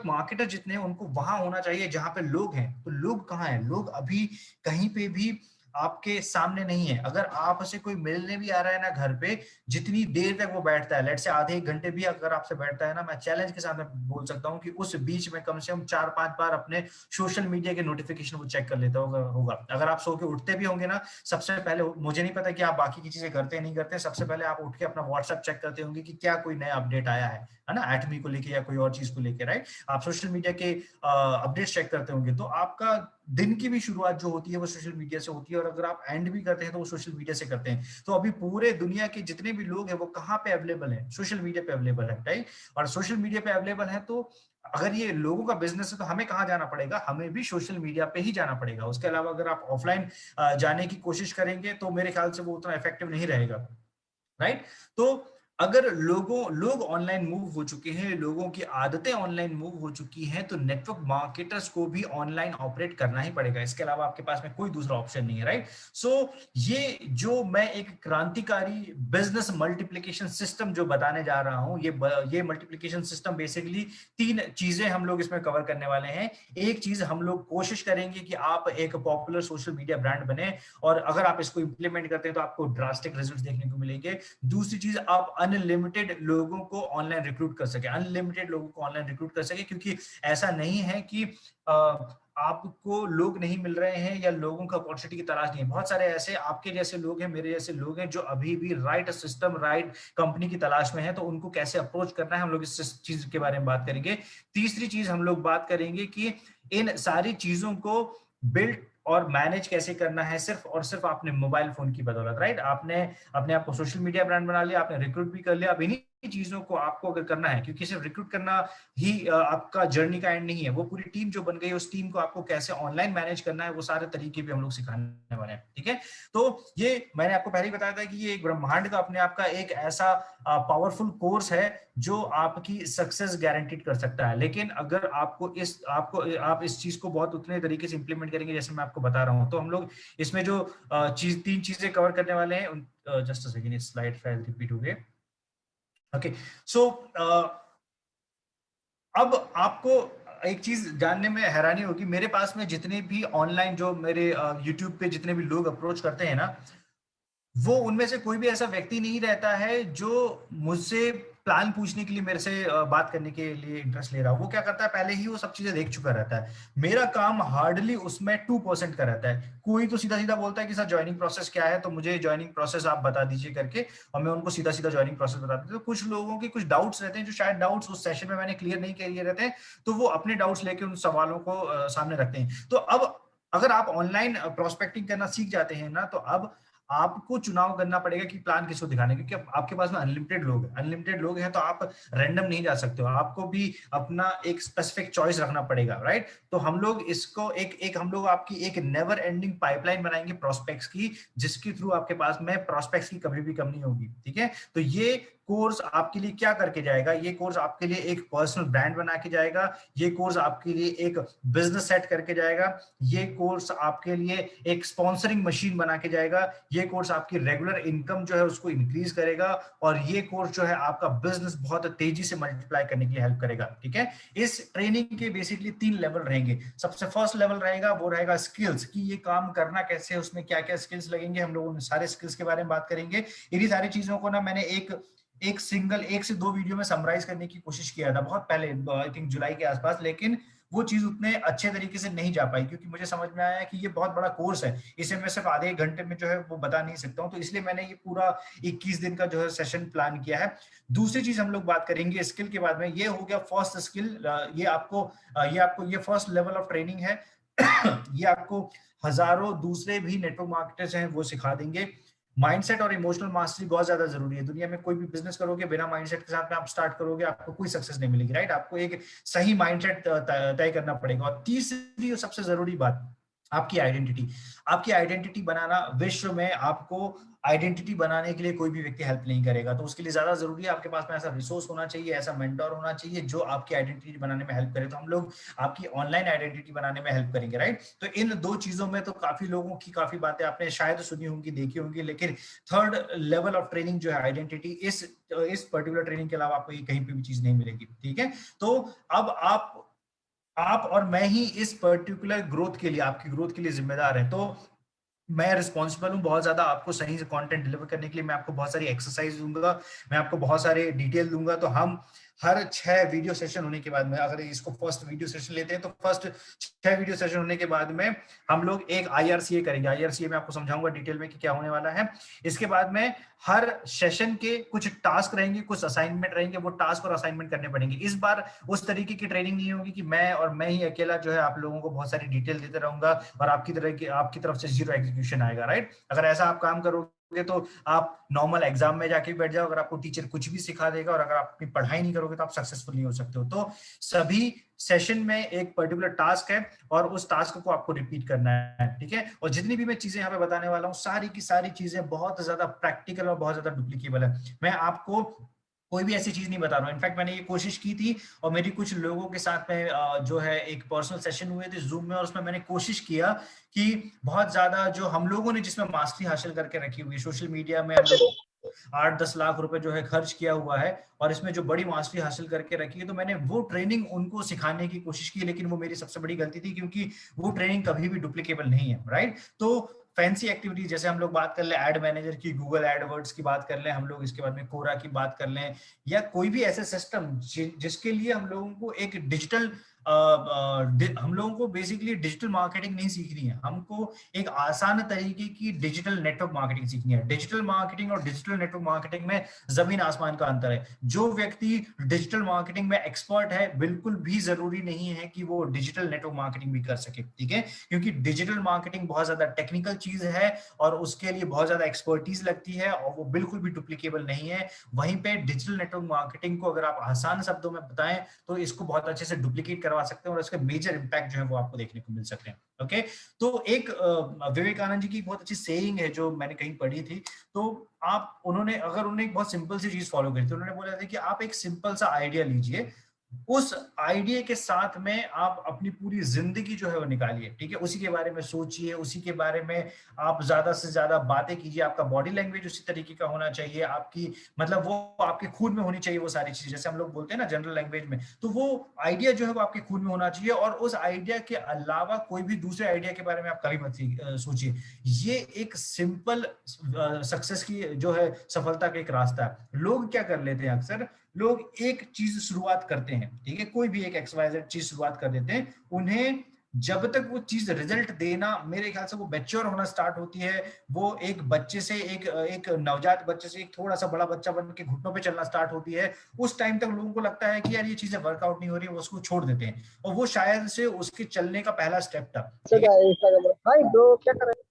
[SPEAKER 1] मार्केटर जितने हैं उनको वहां होना चाहिए जहां पे लोग हैं। तो लोग कहाँ हैं? लोग अभी कहीं पे भी आपके सामने नहीं है। अगर आपसे कोई मिलने भी आ रहा है ना घर पे, जितनी देर तक वो बैठता है, लेट से आधे 1 घंटे भी अगर आपसे बैठता है ना, मैं चैलेंज के साथ में बोल सकता हूँ कि उस बीच में कम से कम 4-5 बार अपने सोशल मीडिया के नोटिफिकेशन वो चेक कर लेता होगा। अगर आप सो के उठते भी होंगे ना, सबसे पहले, मुझे नहीं पता कि आप बाकी की चीजें करते नहीं करते, सबसे पहले आप उठ के अपना व्हाट्सएप चेक करते होंगे कि क्या कोई नया अपडेट आया है ना, एटमी को लेके या कोई और चीज को लेके, राइट? आप सोशल मीडिया के अपडेट्स चेक करते होंगे। तो आपका दिन की भी शुरुआत जो होती है वो सोशल मीडिया से होती है, और अगर आप एंड भी करते हैं तो वो सोशल मीडिया से करते हैं। तो अभी पूरे दुनिया के जितने भी लोग हैं वो कहाँ पे अवेलेबल हैं? सोशल मीडिया पे अवेलेबल है, राइट? और सोशल मीडिया पे अवेलेबल है, तो अगर ये लोगों का बिजनेस है तो हमें कहाँ जाना पड़ेगा? हमें भी सोशल मीडिया पे ही जाना पड़ेगा। उसके अलावा अगर आप ऑफलाइन जाने की कोशिश करेंगे तो मेरे ख्याल से वो उतना इफेक्टिव नहीं रहेगा, राइट? तो अगर लोग ऑनलाइन मूव हो चुके हैं, लोगों की आदतें ऑनलाइन मूव हो चुकी हैं, तो नेटवर्क मार्केटर्स को भी ऑनलाइन ऑपरेट करना ही पड़ेगा। इसके अलावा आपके पास में कोई दूसरा ऑप्शन नहीं है, राइट? सो ये जो मैं एक क्रांतिकारी बिजनेस मल्टीप्लिकेशन सिस्टम जो बताने जा रहा हूं, ये मल्टीप्लिकेशन सिस्टम बेसिकली 3 चीजें हम लोग इसमें कवर करने वाले हैं। एक चीज, हम लोग कोशिश करेंगे कि आप एक पॉपुलर सोशल मीडिया ब्रांड बने, और अगर आप इसको इंप्लीमेंट करते हैं तो आपको ड्रास्टिक रिजल्ट देखने को मिलेंगे। दूसरी चीज, आप अनलिमिटेड लोगों को ऑनलाइन रिक्रूट कर सके, क्योंकि ऐसा नहीं है कि आपको लोग नहीं मिल रहे हैं या लोगों का अपॉर्चुनिटी की तलाश नहीं है। बहुत सारे ऐसे आपके जैसे लोग हैं, मेरे जैसे लोग हैं, जो अभी भी राइट सिस्टम, राइट कंपनी की तलाश में है। तो उनको कैसे अप्रोच करना है, हम लोग इस चीज के बारे में बात करेंगे। तीसरी चीज हम लोग बात करेंगे कि इन सारी चीजों को बिल्ड और मैनेज कैसे करना है, सिर्फ और सिर्फ आपने मोबाइल फोन की बदौलत, राइट? आपने अपने आप को सोशल मीडिया ब्रांड बना लिया, आपने रिक्रूट भी कर लिया। अब इन्हीं चीजों को आपको अगर करना है, क्योंकि सिर्फ रिक्रूट करना ही आपका जर्नी का एंड नहीं है, वो पूरी टीम जो बन गई, उस टीम को आपको कैसे ऑनलाइन मैनेज करना है, वो सारे तरीके भी हम लोग सिखाने वाले हैं, ठीक है? तो ये मैंने आपको पहले ही बताया था कि ये एक ब्रह्मांड का अपने आप का एक ऐसा पावरफुल कोर्स है जो आपकी सक्सेस गारंटीड कर सकता है। लेकिन अगर आप इस चीज को बहुत उतने तरीके से इंप्लीमेंट करेंगे जैसे मैं आपको बता रहा हूँ, तो हम लोग इसमें जो 3 चीजें कवर करने वाले हैं, just a second, slide file repeat हो गए। ओके, सो अब आपको एक चीज जानने में हैरानी होगी, मेरे पास में जितने भी ऑनलाइन, जो मेरे यूट्यूब पे जितने भी लोग अप्रोच करते हैं ना, वो उनमें से कोई भी ऐसा व्यक्ति नहीं रहता है जो मुझसे प्लान पूछने के लिए मेरे से बात करने के लिए इंटरेस्ट ले रहा हो। वो क्या करता है, पहले ही वो सब चीजें देख चुका रहता है। मेरा काम हार्डली उसमें 2% का रहता है। कोई तो सीधा सीधा बोलता है कि सर ज्वाइनिंग प्रोसेस क्या है, तो मुझे ज्वाइनिंग प्रोसेस आप बता दीजिए करके, और मैं उनको सीधा सीधा ज्वाइनिंग प्रोसेस बता देता हूँ। तो कुछ लोगों के कुछ डाउट्स रहते हैं जो शायद डाउट्स उस सेशन में मैंने क्लियर नहीं किए रहते हैं, तो वो अपने डाउट्स लेके उन सवालों को सामने रखते हैं। तो अब अगर आप ऑनलाइन प्रोस्पेक्टिंग करना सीख जाते हैं ना, तो अब आपको चुनाव करना पड़ेगा कि प्लान किसको दिखाने, क्योंकि आपके पास में अनलिमिटेड लोग हैं, तो आप रैंडम नहीं जा सकते हो। आपको भी अपना एक स्पेसिफिक चॉइस रखना पड़ेगा, राइट? तो हम लोग इसको हम लोग आपकी एक नेवर एंडिंग पाइपलाइन बनाएंगे प्रोस्पेक्ट्स की, जिसके थ्रू आपके पास में प्रोस्पेक्ट्स की कभी भी कमी नहीं होगी, ठीक है? तो ये कोर्स आपके लिए क्या करके जाएगा? ये कोर्स आपके लिए एक पर्सनल ब्रांड बना के जाएगा। ये कोर्स आपके लिए एक बिजनेस सेट करके जाएगा। ये कोर्स आपके लिए एक स्पॉन्सरिंग मशीन बना के जाएगा। ये कोर्स आपकी रेगुलर इनकम जो है उसको इंक्रीज करेगा, और ये कोर्स जो है आपका बिजनेस बहुत तेजी से मल्टीप्लाई करने के लिए हेल्प करेगा, ठीक है? इस ट्रेनिंग के बेसिकली 3 लेवल रहेंगे। सबसे फर्स्ट लेवल रहेगा, वो रहेगा स्किल्स, कि ये काम करना कैसे है, उसमें क्या क्या स्किल्स लगेंगे। हम लोग उन सारे स्किल्स के बारे में बात करेंगे। इन्हीं सारी चीजों को ना मैंने एक से 2 वीडियो में समराइज करने की कोशिश किया था बहुत पहले, आई थिंक जुलाई के आसपास, लेकिन वो चीज उतने अच्छे तरीके से नहीं जा पाई, क्योंकि मुझे समझ में आया कि ये बहुत बड़ा कोर्स है, इसे मैं सिर्फ आधे 1 घंटे में जो है वो बता नहीं सकता हूँ। तो इसलिए मैंने ये पूरा 21 दिन का जो है सेशन प्लान किया है। दूसरी चीज हम लोग बात करेंगे स्किल के बाद में, ये हो गया फर्स्ट स्किल। ये फर्स्ट लेवल ऑफ ट्रेनिंग है। ये आपको हजारों दूसरे भी नेटवर्क मार्केटर्स हैं वो सिखा देंगे। माइंडसेट और इमोशनल मास्टरी बहुत ज्यादा जरूरी है। दुनिया में कोई भी बिजनेस करोगे बिना माइंडसेट के साथ में आप स्टार्ट करोगे, आपको कोई सक्सेस नहीं मिलेगी, राइट? आपको एक सही माइंडसेट तय करना पड़ेगा। और तीसरी और सबसे जरूरी बात, आपकी आइडेंटिटी। आपकी आइडेंटिटी बनाना, विश्व में आपको आइडेंटिटी बनाने के लिए कोई भी व्यक्ति हेल्प नहीं करेगा, तो उसके लिए ज्यादा जरूरी है आपके पास में ऐसा रिसोर्स होना चाहिए, ऐसा मेंटोर होना चाहिए जो आपकी आइडेंटिटी बनाने में हेल्प करे। तो हम लोग आपकी ऑनलाइन आइडेंटिटी बनाने में हेल्प करेंगे, राइट? तो इन दो चीजों में तो काफी लोगों की काफी बातें आपने शायद सुनी होंगी, देखी होंगी, लेकिन थर्ड लेवल ऑफ ट्रेनिंग जो है आइडेंटिटी, इस पर्टिकुलर ट्रेनिंग के अलावा आपको ये कहीं पे भी चीज नहीं मिलेगी, ठीक है? तो अब आप और मैं ही इस पर्टिकुलर ग्रोथ के लिए, आपकी ग्रोथ के लिए जिम्मेदार है। तो मैं रिस्पॉन्सिबल हूँ बहुत ज्यादा आपको सही से कंटेंट डिलीवर करने के लिए। मैं आपको बहुत सारी एक्सरसाइज दूंगा, मैं आपको बहुत सारे डिटेल दूंगा। तो हम हर 6 वीडियो सेशन होने के बाद में, अगर इसको फर्स्ट वीडियो सेशन लेते हैं तो फर्स्ट 6 वीडियो सेशन होने के बाद में हम लोग एक IRCA करेंगे। IRCA में आपको समझाऊंगा डिटेल में कि क्या होने वाला है। इसके बाद में हर सेशन के कुछ टास्क रहेंगे, कुछ असाइनमेंट रहेंगे, वो टास्क और असाइनमेंट करने पड़ेंगे। इस बार उस तरीके की ट्रेनिंग नहीं होगी कि मैं ही अकेला जो है आप लोगों को बहुत सारी डिटेल देते रहूंगा और आपकी तरफ से जीरो एग्जीक्यूशन आएगा, राइट? अगर ऐसा आप काम करोगे तो आप नॉर्मल एग्जाम में जाके बैठ जाओ, अगर आपको टीचर कुछ भी सिखा देगा और अगर आप अपनी पढ़ाई नहीं करोगे तो आप सक्सेसफुल नहीं हो सकते हो। तो सभी सेशन में एक पर्टिकुलर टास्क है और उस टास्क को आपको रिपीट करना है, ठीक है? और जितनी भी मैं चीजें यहाँ पे बताने वाला हूँ, सारी की सारी चीजें बहुत ज्यादा प्रैक्टिकल और बहुत ज्यादा डुप्लीकेबल है। मैं आपको कोई भी ऐसी चीज नहीं बता रहा हूँ। इनफैक्ट मैंने ये कोशिश की थी और मेरी कुछ लोगों के साथ में जो है एक पर्सनल सेशन हुए थे जूम में, और उसमें मैंने कोशिश किया कि बहुत ज्यादा जो हम लोगों ने जिसमें मास्टरी हासिल करके रखी हुई है, सोशल मीडिया में हम लोग 8-10 लाख रुपए जो है खर्च किया हुआ है और इसमें जो बड़ी मास्टरी हासिल करके रखी है, तो मैंने वो ट्रेनिंग उनको सिखाने की कोशिश की, लेकिन वो मेरी सबसे बड़ी गलती थी क्योंकि वो ट्रेनिंग कभी भी डुप्लीकेबल नहीं है, राइट? तो फैंसी एक्टिविटी जैसे हम लोग बात कर ले एड मैनेजर की, गूगल एडवर्ड्स की बात कर ले हम लोग, इसके बाद में कोरा की बात कर लें, या कोई भी ऐसे सिस्टम जिसके लिए हम लोगों को एक डिजिटल हम लोगों को बेसिकली डिजिटल मार्केटिंग नहीं सीखनी है, हमको एक आसान तरीके की डिजिटल नेटवर्क मार्केटिंग सीखनी है। डिजिटल मार्केटिंग और डिजिटल नेटवर्क मार्केटिंग में जमीन आसमान का अंतर है। जो व्यक्ति डिजिटल मार्केटिंग में एक्सपर्ट है, बिल्कुल भी जरूरी नहीं है कि वो डिजिटल नेटवर्क मार्केटिंग भी कर सके, ठीक है? क्योंकि डिजिटल मार्केटिंग बहुत ज्यादा टेक्निकल चीज है और उसके लिए बहुत ज्यादा एक्सपर्टीज लगती है और वो बिल्कुल भी डुप्लीकेबल नहीं है। वहीं पे डिजिटल नेटवर्क मार्केटिंग को अगर आप आसान शब्दों में बताएं तो इसको बहुत अच्छे से डुप्लीकेट करवा सकते हैं और इसके मेजर इंपैक्ट जो है वो आपको देखने को मिल सकते हैं। ओके, तो एक विवेकानंद जी की बहुत अच्छी सेइंग है जो मैंने कहीं पढ़ी थी। तो आप उन्होंने एक बहुत सिंपल सी चीज फॉलो करी थी। उन्होंने बोला था कि आप एक सिंपल सा आइडिया लीजिए, उस आइडिया के साथ में आप अपनी पूरी जिंदगी जो है वो निकालिए, ठीक है? उसी के बारे में सोचिए, उसी के बारे में आप ज्यादा से ज्यादा बातें कीजिए। आपका बॉडी लैंग्वेज उसी तरीके का होना चाहिए, आपकी मतलब वो आपके खून में होनी चाहिए वो सारी चीजें, जैसे हम लोग बोलते हैं ना जनरल लैंग्वेज में। तो वो आइडिया जो है वो आपके खून में होना चाहिए और उस आइडिया के अलावा कोई भी दूसरे आइडिया के बारे में आप कभी मत सोचिए। ये एक सिंपल सक्सेस की जो है सफलता का एक रास्ता है। लोग क्या कर लेते हैं, अक्सर लोग एक चीज शुरुआत करते हैं, ठीक है? कोई भी एक XYZ चीज शुरुआत कर देते हैं, उन्हें जब तक वो चीज रिजल्ट देना, मेरे ख्याल से वो मैच्योर होना स्टार्ट होती है, वो एक बच्चे से एक नवजात बच्चे से एक थोड़ा सा बड़ा बच्चा बन के घुटनों पे चलना स्टार्ट होती है, उस टाइम तक लोगों को लगता है कि यार ये चीजें वर्कआउट नहीं हो रही है, वो उसको छोड़ देते हैं और वो शायद से उसके चलने का पहला स्टेप था, ठीक है?
[SPEAKER 3] हाय ब्रो, क्या कर रहे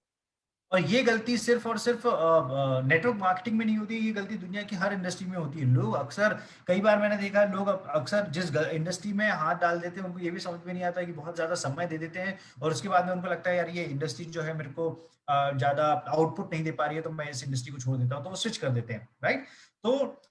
[SPEAKER 1] और ये गलती सिर्फ और सिर्फ नेटवर्क मार्केटिंग में नहीं होती, ये गलती दुनिया की हर इंडस्ट्री में होती है। लोग अक्सर, कई बार मैंने देखा है, लोग अक्सर जिस इंडस्ट्री में हाथ डाल देते हैं उनको ये भी समझ में नहीं आता कि बहुत ज्यादा समय दे देते हैं और उसके बाद में उनको लगता है यार ये इंडस्ट्री जो है मेरे को ज्यादा आउटपुट नहीं दे पा रही है, तो मैं इस इंडस्ट्री को छोड़ देता हूँ, तो वो स्विच कर देते हैं, राइट? तो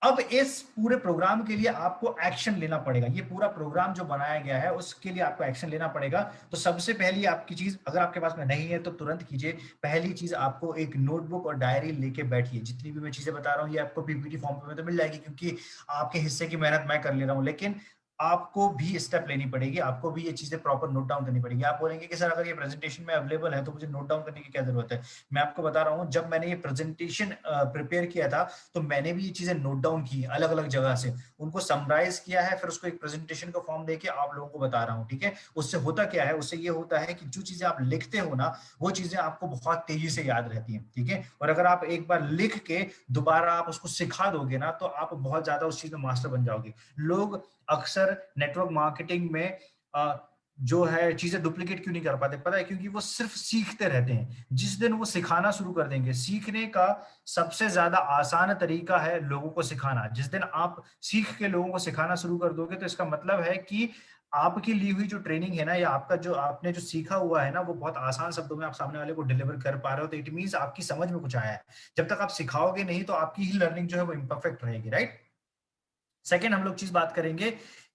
[SPEAKER 1] अब इस पूरे प्रोग्राम के लिए आपको एक्शन लेना पड़ेगा। ये पूरा प्रोग्राम जो बनाया गया है उसके लिए आपको एक्शन लेना पड़ेगा। तो सबसे पहली आपकी चीज, अगर आपके पास में नहीं है तो तुरंत कीजिए। पहली चीज, आपको एक नोटबुक और डायरी लेके बैठिए। जितनी भी मैं चीजें बता रहा हूँ ये आपको पीपीटी फॉर्म में तो मिल जाएगी क्योंकि आपके हिस्से की मेहनत मैं कर ले रहा हूँ, लेकिन आपको भी स्टेप लेनी पड़ेगी, आपको भी ये चीजें प्रॉपर नोट डाउन करनी पड़ेगी। आप बोलेंगे कि सर अगर ये प्रेजेंटेशन में अवेलेबल है तो मुझे नोट डाउन करने की क्या जरूरत है? मैं आपको बता रहा हूँ, जब मैंने ये प्रेजेंटेशन प्रिपेयर किया था तो मैंने भी ये चीजें नोट डाउन की अलग अलग जगह से, उनको समराइज किया है, फिर उसको एक प्रेजेंटेशन का फॉर्म देके आप लोगों को बता रहा हूँ, ठीक है? उससे होता क्या है, उससे ये होता है कि जो चीजें आप लिखते हो ना वो चीजें आपको बहुत तेजी से याद रहती हैं, ठीक है? और अगर आप एक बार लिख के दोबारा आप उसको सिखा दोगे ना तो आप बहुत ज्यादा उस चीज में मास्टर बन जाओगे। लोग अक्सर नेटवर्क मार्केटिंग में जो है चीजें डुप्लीकेट क्यों नहीं कर पाते, पता है? क्योंकि वो सिर्फ सीखते रहते हैं। जिस दिन वो सिखाना शुरू कर देंगे, सीखने का सबसे ज्यादा आसान तरीका है लोगों को सिखाना। जिस दिन आप सीख के लोगों को सिखाना शुरू कर दोगे, तो इसका मतलब है कि आपकी ली हुई जो ट्रेनिंग है ना, या आपका जो आपने जो सीखा हुआ है ना, वो बहुत आसान शब्दों में आप सामने वाले को डिलीवर कर पा रहे हो, तो इट मीन्स आपकी समझ में कुछ आया है। जब तक आप सिखाओगे नहीं, तो आपकी ही लर्निंग जो है वो इम्परफेक्ट रहेगी, राइट? सेकेंड हम लोग चीज बात करेंगे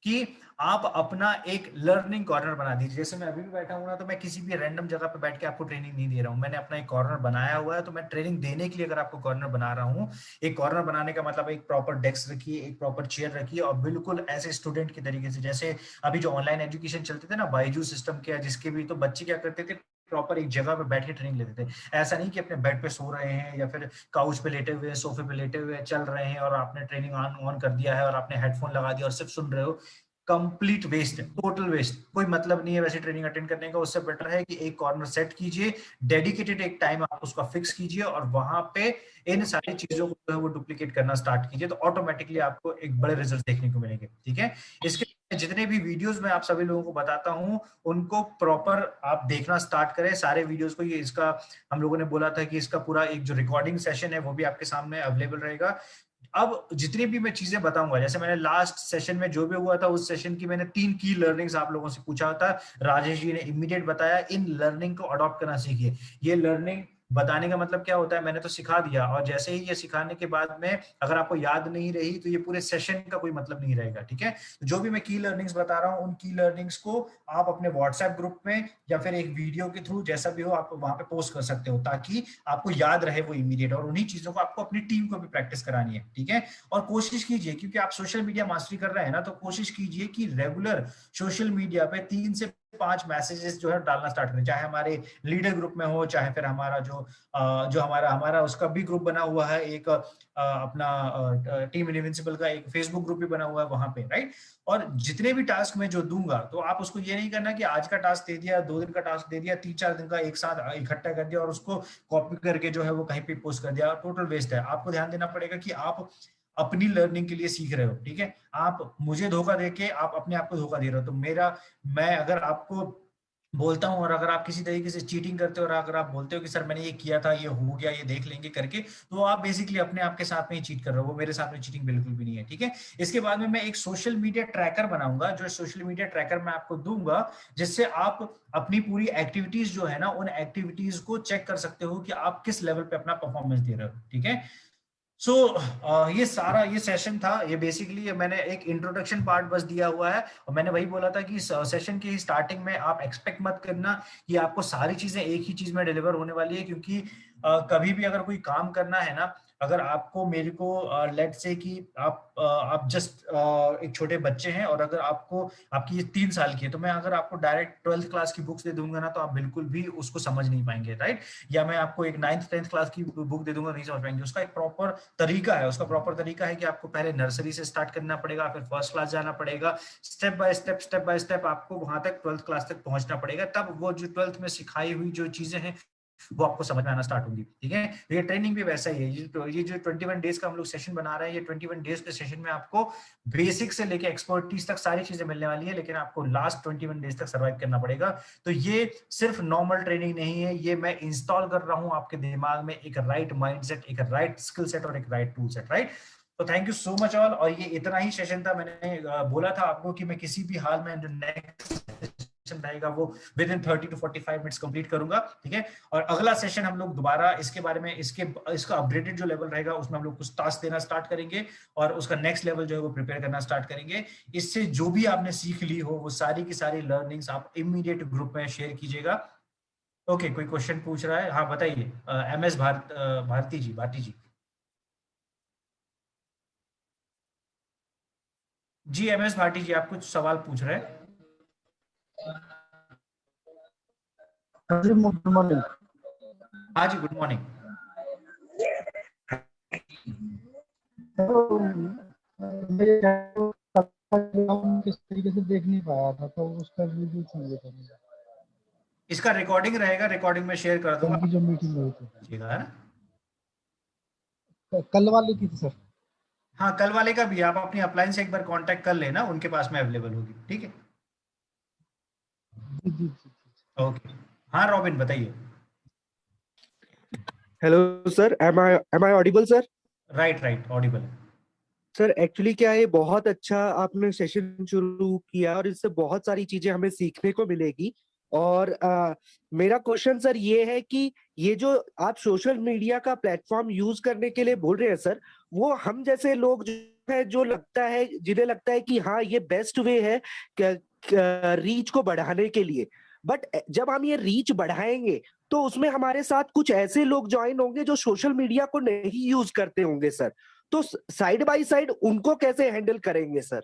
[SPEAKER 1] कि आप अपना एक लर्निंग कॉर्नर बना दीजिए। जैसे मैं अभी भी बैठा हूं ना, तो मैं किसी भी रैंडम जगह पे बैठ के आपको ट्रेनिंग नहीं दे रहा हूं, मैंने अपना एक कॉर्नर बनाया हुआ है। तो मैं ट्रेनिंग देने के लिए अगर आपको कॉर्नर बना रहा हूं, एक कॉर्नर बनाने का मतलब एक प्रॉपर डेस्क रखिए, एक प्रॉपर चेयर रखिए, और बिल्कुल ऐसे स्टूडेंट की तरीके से, जैसे अभी जो ऑनलाइन एजुकेशन चलते थे ना, बायजू सिस्टम के, जिसके भी, तो बच्चे क्या करते थे, प्रॉपर एक जगह पे बैठ के ट्रेनिंग लेते थे। ऐसा नहीं कि अपने बेड पे सो रहे हैं या फिर काउच पे लेटे हुए, सोफे पे लेटे हुए चल रहे हैं, और आपने ट्रेनिंग ऑन ऑन कर दिया है और आपने हेडफोन लगा दिया और सिर्फ सुन रहे हो। कंप्लीट वेस्ट है, टोटल वेस्ट, कोई मतलब नहीं है वैसे ट्रेनिंग अटेंड करने का। उससे बेटर है कि एक कॉर्नर सेट कीजिए, डेडिकेटेड एक टाइम आप उसका फिक्स कीजिए, और वहां पे इन सारी चीजों को जो है वो डुप्लीकेट करना स्टार्ट कीजिए, तो ऑटोमेटिकली आपको एक बड़े रिजल्ट देखने को मिलेंगे। ठीक है? इसके जितने भी वीडियोस मैं आप सभी लोगों को बताता हूं, उनको प्रॉपर आप देखना स्टार्ट करें, सारे वीडियोस को। ये इसका हम लोगों ने बोला था कि इसका पूरा एक जो रिकॉर्डिंग सेशन है वो भी आपके सामने अवेलेबल रहेगा। अब जितनी भी मैं चीजें बताऊंगा, जैसे मैंने लास्ट सेशन में जो भी हुआ था, उस सेशन की मैंने 3 की लर्निंग्स आप लोगों से पूछा था, राजेश जी ने इमीडिएट बताया, इन लर्निंग को अडॉप्ट करना सीखिए। ये लर्निंग बताने का मतलब क्या होता है, मैंने तो सिखा दिया, और जैसे ही ये सिखाने के बाद में अगर आपको याद नहीं रही, तो ये पूरे सेशन का कोई मतलब नहीं रहेगा। ठीक है? जो भी मैं की लर्निंग्स बता रहा हूँ, उन की लर्निंग्स को आप अपने व्हाट्सएप ग्रुप में या फिर एक वीडियो के थ्रू, जैसा भी हो, आप वहां पे पोस्ट कर सकते हो, ताकि आपको याद रहे वो इमीडिएट। और उन्हीं चीजों को आपको अपनी टीम को भी प्रैक्टिस करानी है। ठीक है? और कोशिश कीजिए, क्योंकि आप सोशल मीडिया मास्टरी कर रहे हैं ना, तो कोशिश कीजिए कि रेगुलर सोशल मीडिया पे 3 से 5 मैसेजेस जो है डालना स्टार्ट करें, चाहे हमारे लीडर ग्रुप में हो, चाहे फिर हमारा जो हमारा हमारा उसका भी ग्रुप बना हुआ है, एक अपना टीम इनविंसिबल का एक फेसबुक ग्रुप भी बना हुआ है वहां पे, राइट? और जितने भी टास्क मैं जो दूंगा, तो आप उसको ये नहीं करना कि आज का टास्क दे दिया, 2 दिन का टास्क दे दिया, 3-4 दिन का एक साथ इकट्ठा कर दिया और उसको कॉपी करके जो है वो कहीं पे पोस्ट कर दिया, टोटल वेस्ट है। आपको ध्यान देना पड़ेगा कि आप अपनी लर्निंग के लिए सीख रहे हो। ठीक है? आप मुझे धोखा देके आप अपने आप को धोखा दे रहे हो। तो मैं अगर आपको बोलता हूं, और अगर आप किसी तरीके से चीटिंग करते हो, और अगर आप बोलते हो कि सर मैंने ये किया था, ये हो गया, ये देख लेंगे करके, तो आप बेसिकली अपने आप के साथ में ही चीट कर रहे हो। वो मेरे साथ में चीटिंग बिल्कुल भी नहीं है। ठीक है? इसके बाद में मैं एक सोशल मीडिया ट्रैकर बनाऊंगा, जो सोशल मीडिया ट्रैकर मैं आपको दूंगा, जिससे आप अपनी पूरी एक्टिविटीज जो है ना, उन एक्टिविटीज को चेक कर सकते हो कि आप किस लेवल पे अपना परफॉर्मेंस दे रहे हो। ठीक है? सो ये सारा ये सेशन था, ये बेसिकली मैंने एक इंट्रोडक्शन पार्ट बस दिया हुआ है। और मैंने वही बोला था कि सेशन की स्टार्टिंग में आप एक्सपेक्ट मत करना कि आपको सारी चीजें एक ही चीज में डिलीवर होने वाली है, क्योंकि कभी भी अगर कोई काम करना है ना, अगर आपको मेरे को लेट से कि आप जस्ट एक छोटे बच्चे हैं, और अगर आपको आपकी ये 3 साल की है, तो मैं अगर आपको डायरेक्ट 12th क्लास की बुक्स दे दूंगा ना, तो आप बिल्कुल भी उसको समझ नहीं पाएंगे, राइट? या मैं आपको एक 9th 10th क्लास की बुक दे दूंगा, नहीं समझ पाएंगे। उसका एक प्रॉपर तरीका है, उसका प्रॉपर तरीका है कि आपको पहले नर्सरी से स्टार्ट करना पड़ेगा, फिर फर्स्ट क्लास जाना पड़ेगा, स्टेप बाय स्टेप आपको वहां तक 12th क्लास तक पहुंचना पड़ेगा, तब वो जो 12th में सिखाई हुई जो चीजें हैं वो आपको समझ में आना स्टार्ट होंगी। ठीक है? ये ट्रेनिंग भी वैसा ही है। ये जो 21 डेज का हम लोग सेशन बना रहे हैं, ये 21 डेज के सेशन में आपको बेसिक से लेके एक्सपर्टीज तक सारी चीजें मिलने वाली है, लेकिन आपको लास्ट 21 डेज तक सर्वाइव करना पड़ेगा। तो ये सिर्फ नॉर्मल ट्रेनिंग नहीं है, ये मैं इंस्टॉल कर रहा हूं आपके दिमाग में एक राइट माइंडसेट, एक राइट स्किल सेट और एक राइट टूल सेट, राइट? तो thank you so much all. और ये इतना ही सेशन था। मैंने बोला था आपको कि मैं किसी भी हाल में जो नेक्स्ट सेशन रहेगा वो with in 30 to 45 minutes complete करूंगा। ठीक है? और अगला सेशन हम लोग दोबारा इसके बारे में, इसका अपग्रेडेड जो लेवल रहेगा, उसमें हम लोग कुछ टास्क देना स्टार्ट करेंगे, और उसका नेक्स्ट लेवल जो है वो प्रिपेयर करना स्टार्ट करेंगे। इससे जो भी आपने सीख ली हो, वो सारी की सारी लर्निंग्स आप इमीडिएट ग्रुप में शेयर कीजिएगा। ओके, कोई क्वेश्चन पूछ रहा है? हाँ बताइए। MS भारती जी। जी MS भाटी जी, आप कुछ सवाल पूछ रहे हैं?
[SPEAKER 3] Good morning.
[SPEAKER 1] हाँ जी, गुड मॉर्निंग।
[SPEAKER 3] किस तरीके से देख नहीं पाया था, तो उसका रिव्यू चाहिए था मुझे।
[SPEAKER 1] इसका रिकॉर्डिंग रहेगा, रिकॉर्डिंग में शेयर कर दूंगा।
[SPEAKER 3] कल की जो मीटिंग हुई थी,
[SPEAKER 1] है ना?
[SPEAKER 3] कल वाली की थी सर।
[SPEAKER 1] हाँ, कल वाले का भी आप अपनी अपलाइन से एक बार कांटेक्ट कर लेना, उनके पास में अवेलेबल होगी। ठीक है?
[SPEAKER 3] जी जी जी जी।
[SPEAKER 1] ओके, हाँ रॉबिन बताइए।
[SPEAKER 4] Hello sir, am I audible sir?
[SPEAKER 1] Right right, audible है।
[SPEAKER 4] सर एक्चुअली क्या है, बहुत अच्छा आपने सेशन शुरू किया और इससे बहुत सारी चीजें हमें सीखने को मिलेगी। और मेरा क्वेश्चन सर ये है कि ये जो आप सोशल मीडिया का प्लेटफॉर्म यूज करने के लिए बोल रहे हैं सर, वो हम जैसे लोग जो है, जो लगता है, जिन्हें लगता है कि हाँ ये बेस्ट वे है रीच को बढ़ाने के लिए, बट जब हम ये रीच बढ़ाएंगे तो उसमें हमारे साथ कुछ ऐसे लोग ज्वाइन होंगे जो सोशल मीडिया को नहीं यूज करते होंगे सर, तो साइड बाय साइड उनको कैसे हैंडल करेंगे सर?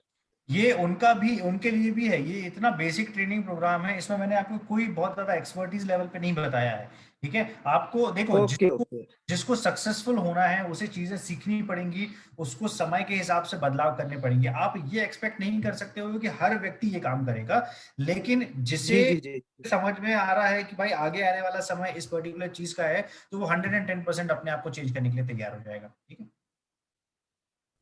[SPEAKER 1] ये उनका भी, उनके लिए भी है, ये इतना बेसिक ट्रेनिंग प्रोग्राम है, इसमें मैंने आपको कोई बहुत ज्यादा एक्सपर्टीज लेवल पे नहीं बताया है। ठीक है, आपको देखो,
[SPEAKER 4] ओके
[SPEAKER 1] जिसको
[SPEAKER 4] ओके।
[SPEAKER 1] जिसको सक्सेसफुल होना है उसे चीजें सीखनी पड़ेंगी, उसको समय के हिसाब से बदलाव करने पड़ेंगे। आप ये एक्सपेक्ट नहीं कर सकते हो कि हर व्यक्ति ये काम करेगा, लेकिन जिसे
[SPEAKER 4] जी जी जी।
[SPEAKER 1] समझ में आ रहा है कि भाई आगे आने वाला समय इस पर्टिकुलर चीज का है, तो वो 110% अपने आप को चेंज करने के लिए तैयार हो जाएगा। ठीक है,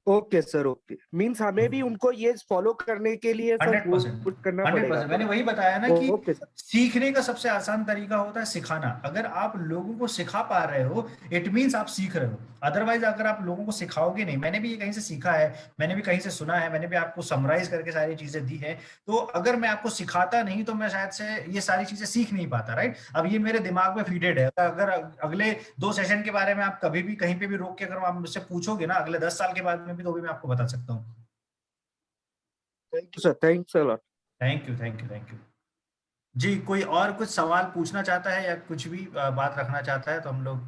[SPEAKER 4] ओके सर, ओके, मीन्स हमें भी उनको ये फॉलो करने के लिए सर
[SPEAKER 1] 100%,
[SPEAKER 4] पुश करना पड़ेगा
[SPEAKER 1] 100%। मैंने
[SPEAKER 4] थोड़ा।
[SPEAKER 1] वही बताया ना कि
[SPEAKER 4] ओके सर।
[SPEAKER 1] सीखने का सबसे आसान तरीका होता है सिखाना। अगर आप लोगों को सिखा पा रहे हो, इट मीन्स आप सीख रहे हो। अदरवाइज अगर आप लोगों को सिखाओगे नहीं, मैंने भी ये कहीं से सीखा है, मैंने भी कहीं से सुना है, मैंने भी आपको समराइज करके सारी चीजें दी है, तो अगर मैं आपको सिखाता नहीं तो मैं शायद से ये सारी चीजें सीख नहीं पाता। राइट, अब ये मेरे दिमाग में फीडेड है। अगर अगले 2 सेशन के बारे में आप कभी भी कहीं पे भी रोक के अगर आप मुझसे पूछोगे ना अगले 10 साल के बाद में भी, तो भी मैं आपको बता सकता हूँ।
[SPEAKER 4] Thank you sir, thanks a lot.
[SPEAKER 1] Thank you thank you thank you. जी, कोई और कुछ सवाल पूछना चाहता है या कुछ भी बात रखना चाहता है तो हम लोग।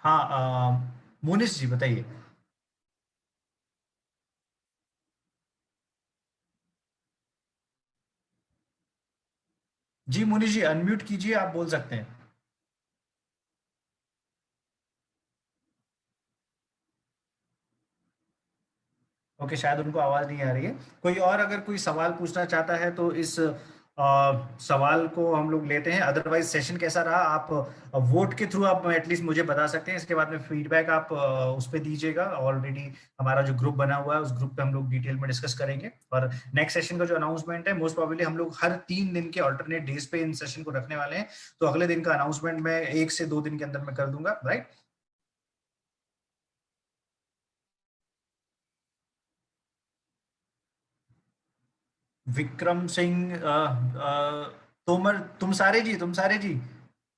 [SPEAKER 1] हाँ, मोनिश जी बताइए। जी मोनिश जी, अनम्यूट कीजिए, आप बोल सकते हैं। ओके, शायद उनको आवाज नहीं आ रही है। कोई और अगर कोई सवाल पूछना चाहता है तो इस सवाल को हम लोग लेते हैं। अदरवाइज सेशन कैसा रहा, आप वोट के थ्रू आप एटलीस्ट मुझे बता सकते हैं। इसके बाद में फीडबैक आप उस पर दीजिएगा। ऑलरेडी हमारा जो ग्रुप बना हुआ है उस ग्रुप पे हम लोग डिटेल में डिस्कस करेंगे। और नेक्स्ट सेशन का जो अनाउंसमेंट है, मोस्ट प्रोबेबली हम लोग हर 3 दिन के अल्टरनेट डेज पे इन सेशन को रखने वाले हैं। तो अगले दिन का अनाउंसमेंट मैं 1 से 2 दिन के अंदर में कर दूंगा। राइट, विक्रम सिंह, तोमर, तुम सारे जी,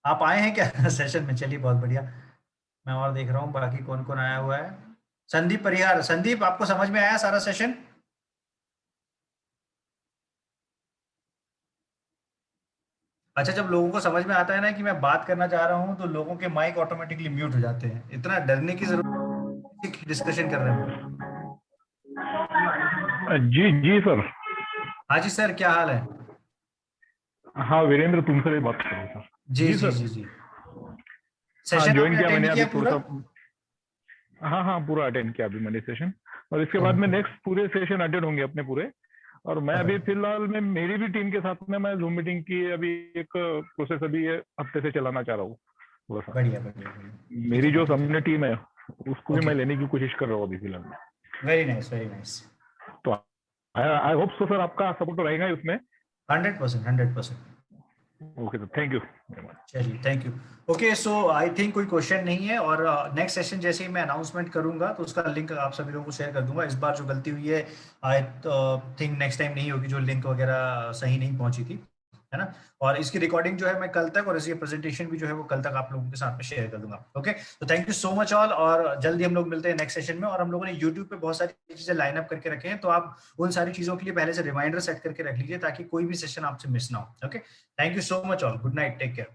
[SPEAKER 1] आप आए हैं क्या सेशन में? चलिए बहुत बढ़िया। मैं और देख रहा हूँ बाकी कौन कौन आया हुआ है। संदीप परिहार, संदीप आपको समझ में आया सारा सेशन? अच्छा, जब लोगों को समझ में आता है ना कि मैं बात करना चाह रहा हूँ तो लोगों के माइक ऑटोमेटिकली म्यूट हो जाते हैं। इतना डरने की जरूरत, डिस्कशन कर रहे हैं।
[SPEAKER 5] जी जी सर।
[SPEAKER 1] हाँ जी सर, क्या हाल है?
[SPEAKER 5] हाँ वीरेंद्र, तुमसे भी बात करूँ सर।
[SPEAKER 1] जी
[SPEAKER 5] जी
[SPEAKER 1] जी
[SPEAKER 5] सर।
[SPEAKER 1] जी जी।
[SPEAKER 5] हाँ,
[SPEAKER 1] सेशन
[SPEAKER 5] ज्वाइन
[SPEAKER 1] आपने
[SPEAKER 5] किया मैंने
[SPEAKER 1] अटेंड
[SPEAKER 5] अभी
[SPEAKER 1] किया
[SPEAKER 5] थोड़ा
[SPEAKER 1] पूरा?
[SPEAKER 5] सा। हाँ हाँ, पूरा अटेंड किया अभी मैंने सेशन। और इसके बाद में नेक्स्ट पूरे सेशन अटेंड होंगे अपने पूरे। और मैं अभी फिलहाल में मेरी भी टीम के साथ में मैं जूम मीटिंग की अभी एक प्रोसेस अभी ये हफ्ते से चलाना चाह रहा हूँ थोड़ा सा।
[SPEAKER 1] बढ़िया बढ़िया बढ़िया, ठीक
[SPEAKER 5] मेरी
[SPEAKER 1] है
[SPEAKER 5] जो
[SPEAKER 1] ठीक
[SPEAKER 5] सामने टीम है उसको भी
[SPEAKER 1] है।
[SPEAKER 5] मैं
[SPEAKER 1] ओके,
[SPEAKER 5] लेने की कोशिश कर रहा हूँ अभी फिलहाल में।
[SPEAKER 1] Very nice very nice.
[SPEAKER 5] तो आई होप सो सर, आपका सपोर्ट तो रहेगा ही उसमें।
[SPEAKER 1] 100%, 100%।
[SPEAKER 5] Okay sir, thank you very much.
[SPEAKER 1] चलिए, thank you. Okay, so I think कोई क्वेश्चन नहीं है। और नेक्स्ट सेशन जैसे ही मैं अनाउंसमेंट करूंगा तो उसका लिंक आप सभी लोगों को शेयर कर दूंगा। इस बार जो गलती हुई है, आई थिंक नेक्स्ट टाइम नहीं होगी, जो लिंक वगैरह सही नहीं पहुंची थी, है ना। और इसकी रिकॉर्डिंग जो है मैं कल तक, और इसकी प्रेजेंटेशन भी जो है वो कल तक आप लोगों के साथ में शेयर कर दूंगा। ओके, तो thank you so much all, और जल्दी हम लोग मिलते हैं नेक्स्ट सेशन में। और हम लोगों ने यूट्यूब पे बहुत सारी चीजें लाइन अप करके रखे हैं, तो आप उन सारी चीजों के लिए पहले से रिमाइंडर सेट करके रख लीजिए ताकि कोई भी सेशन आपसे मिस ना हो। Okay, thank you so much all, good night, take care.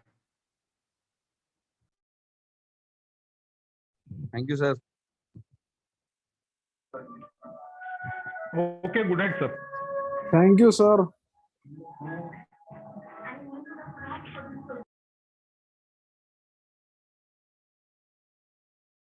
[SPEAKER 2] Thank you sir.
[SPEAKER 5] Okay, good night sir.
[SPEAKER 3] Thank you sir.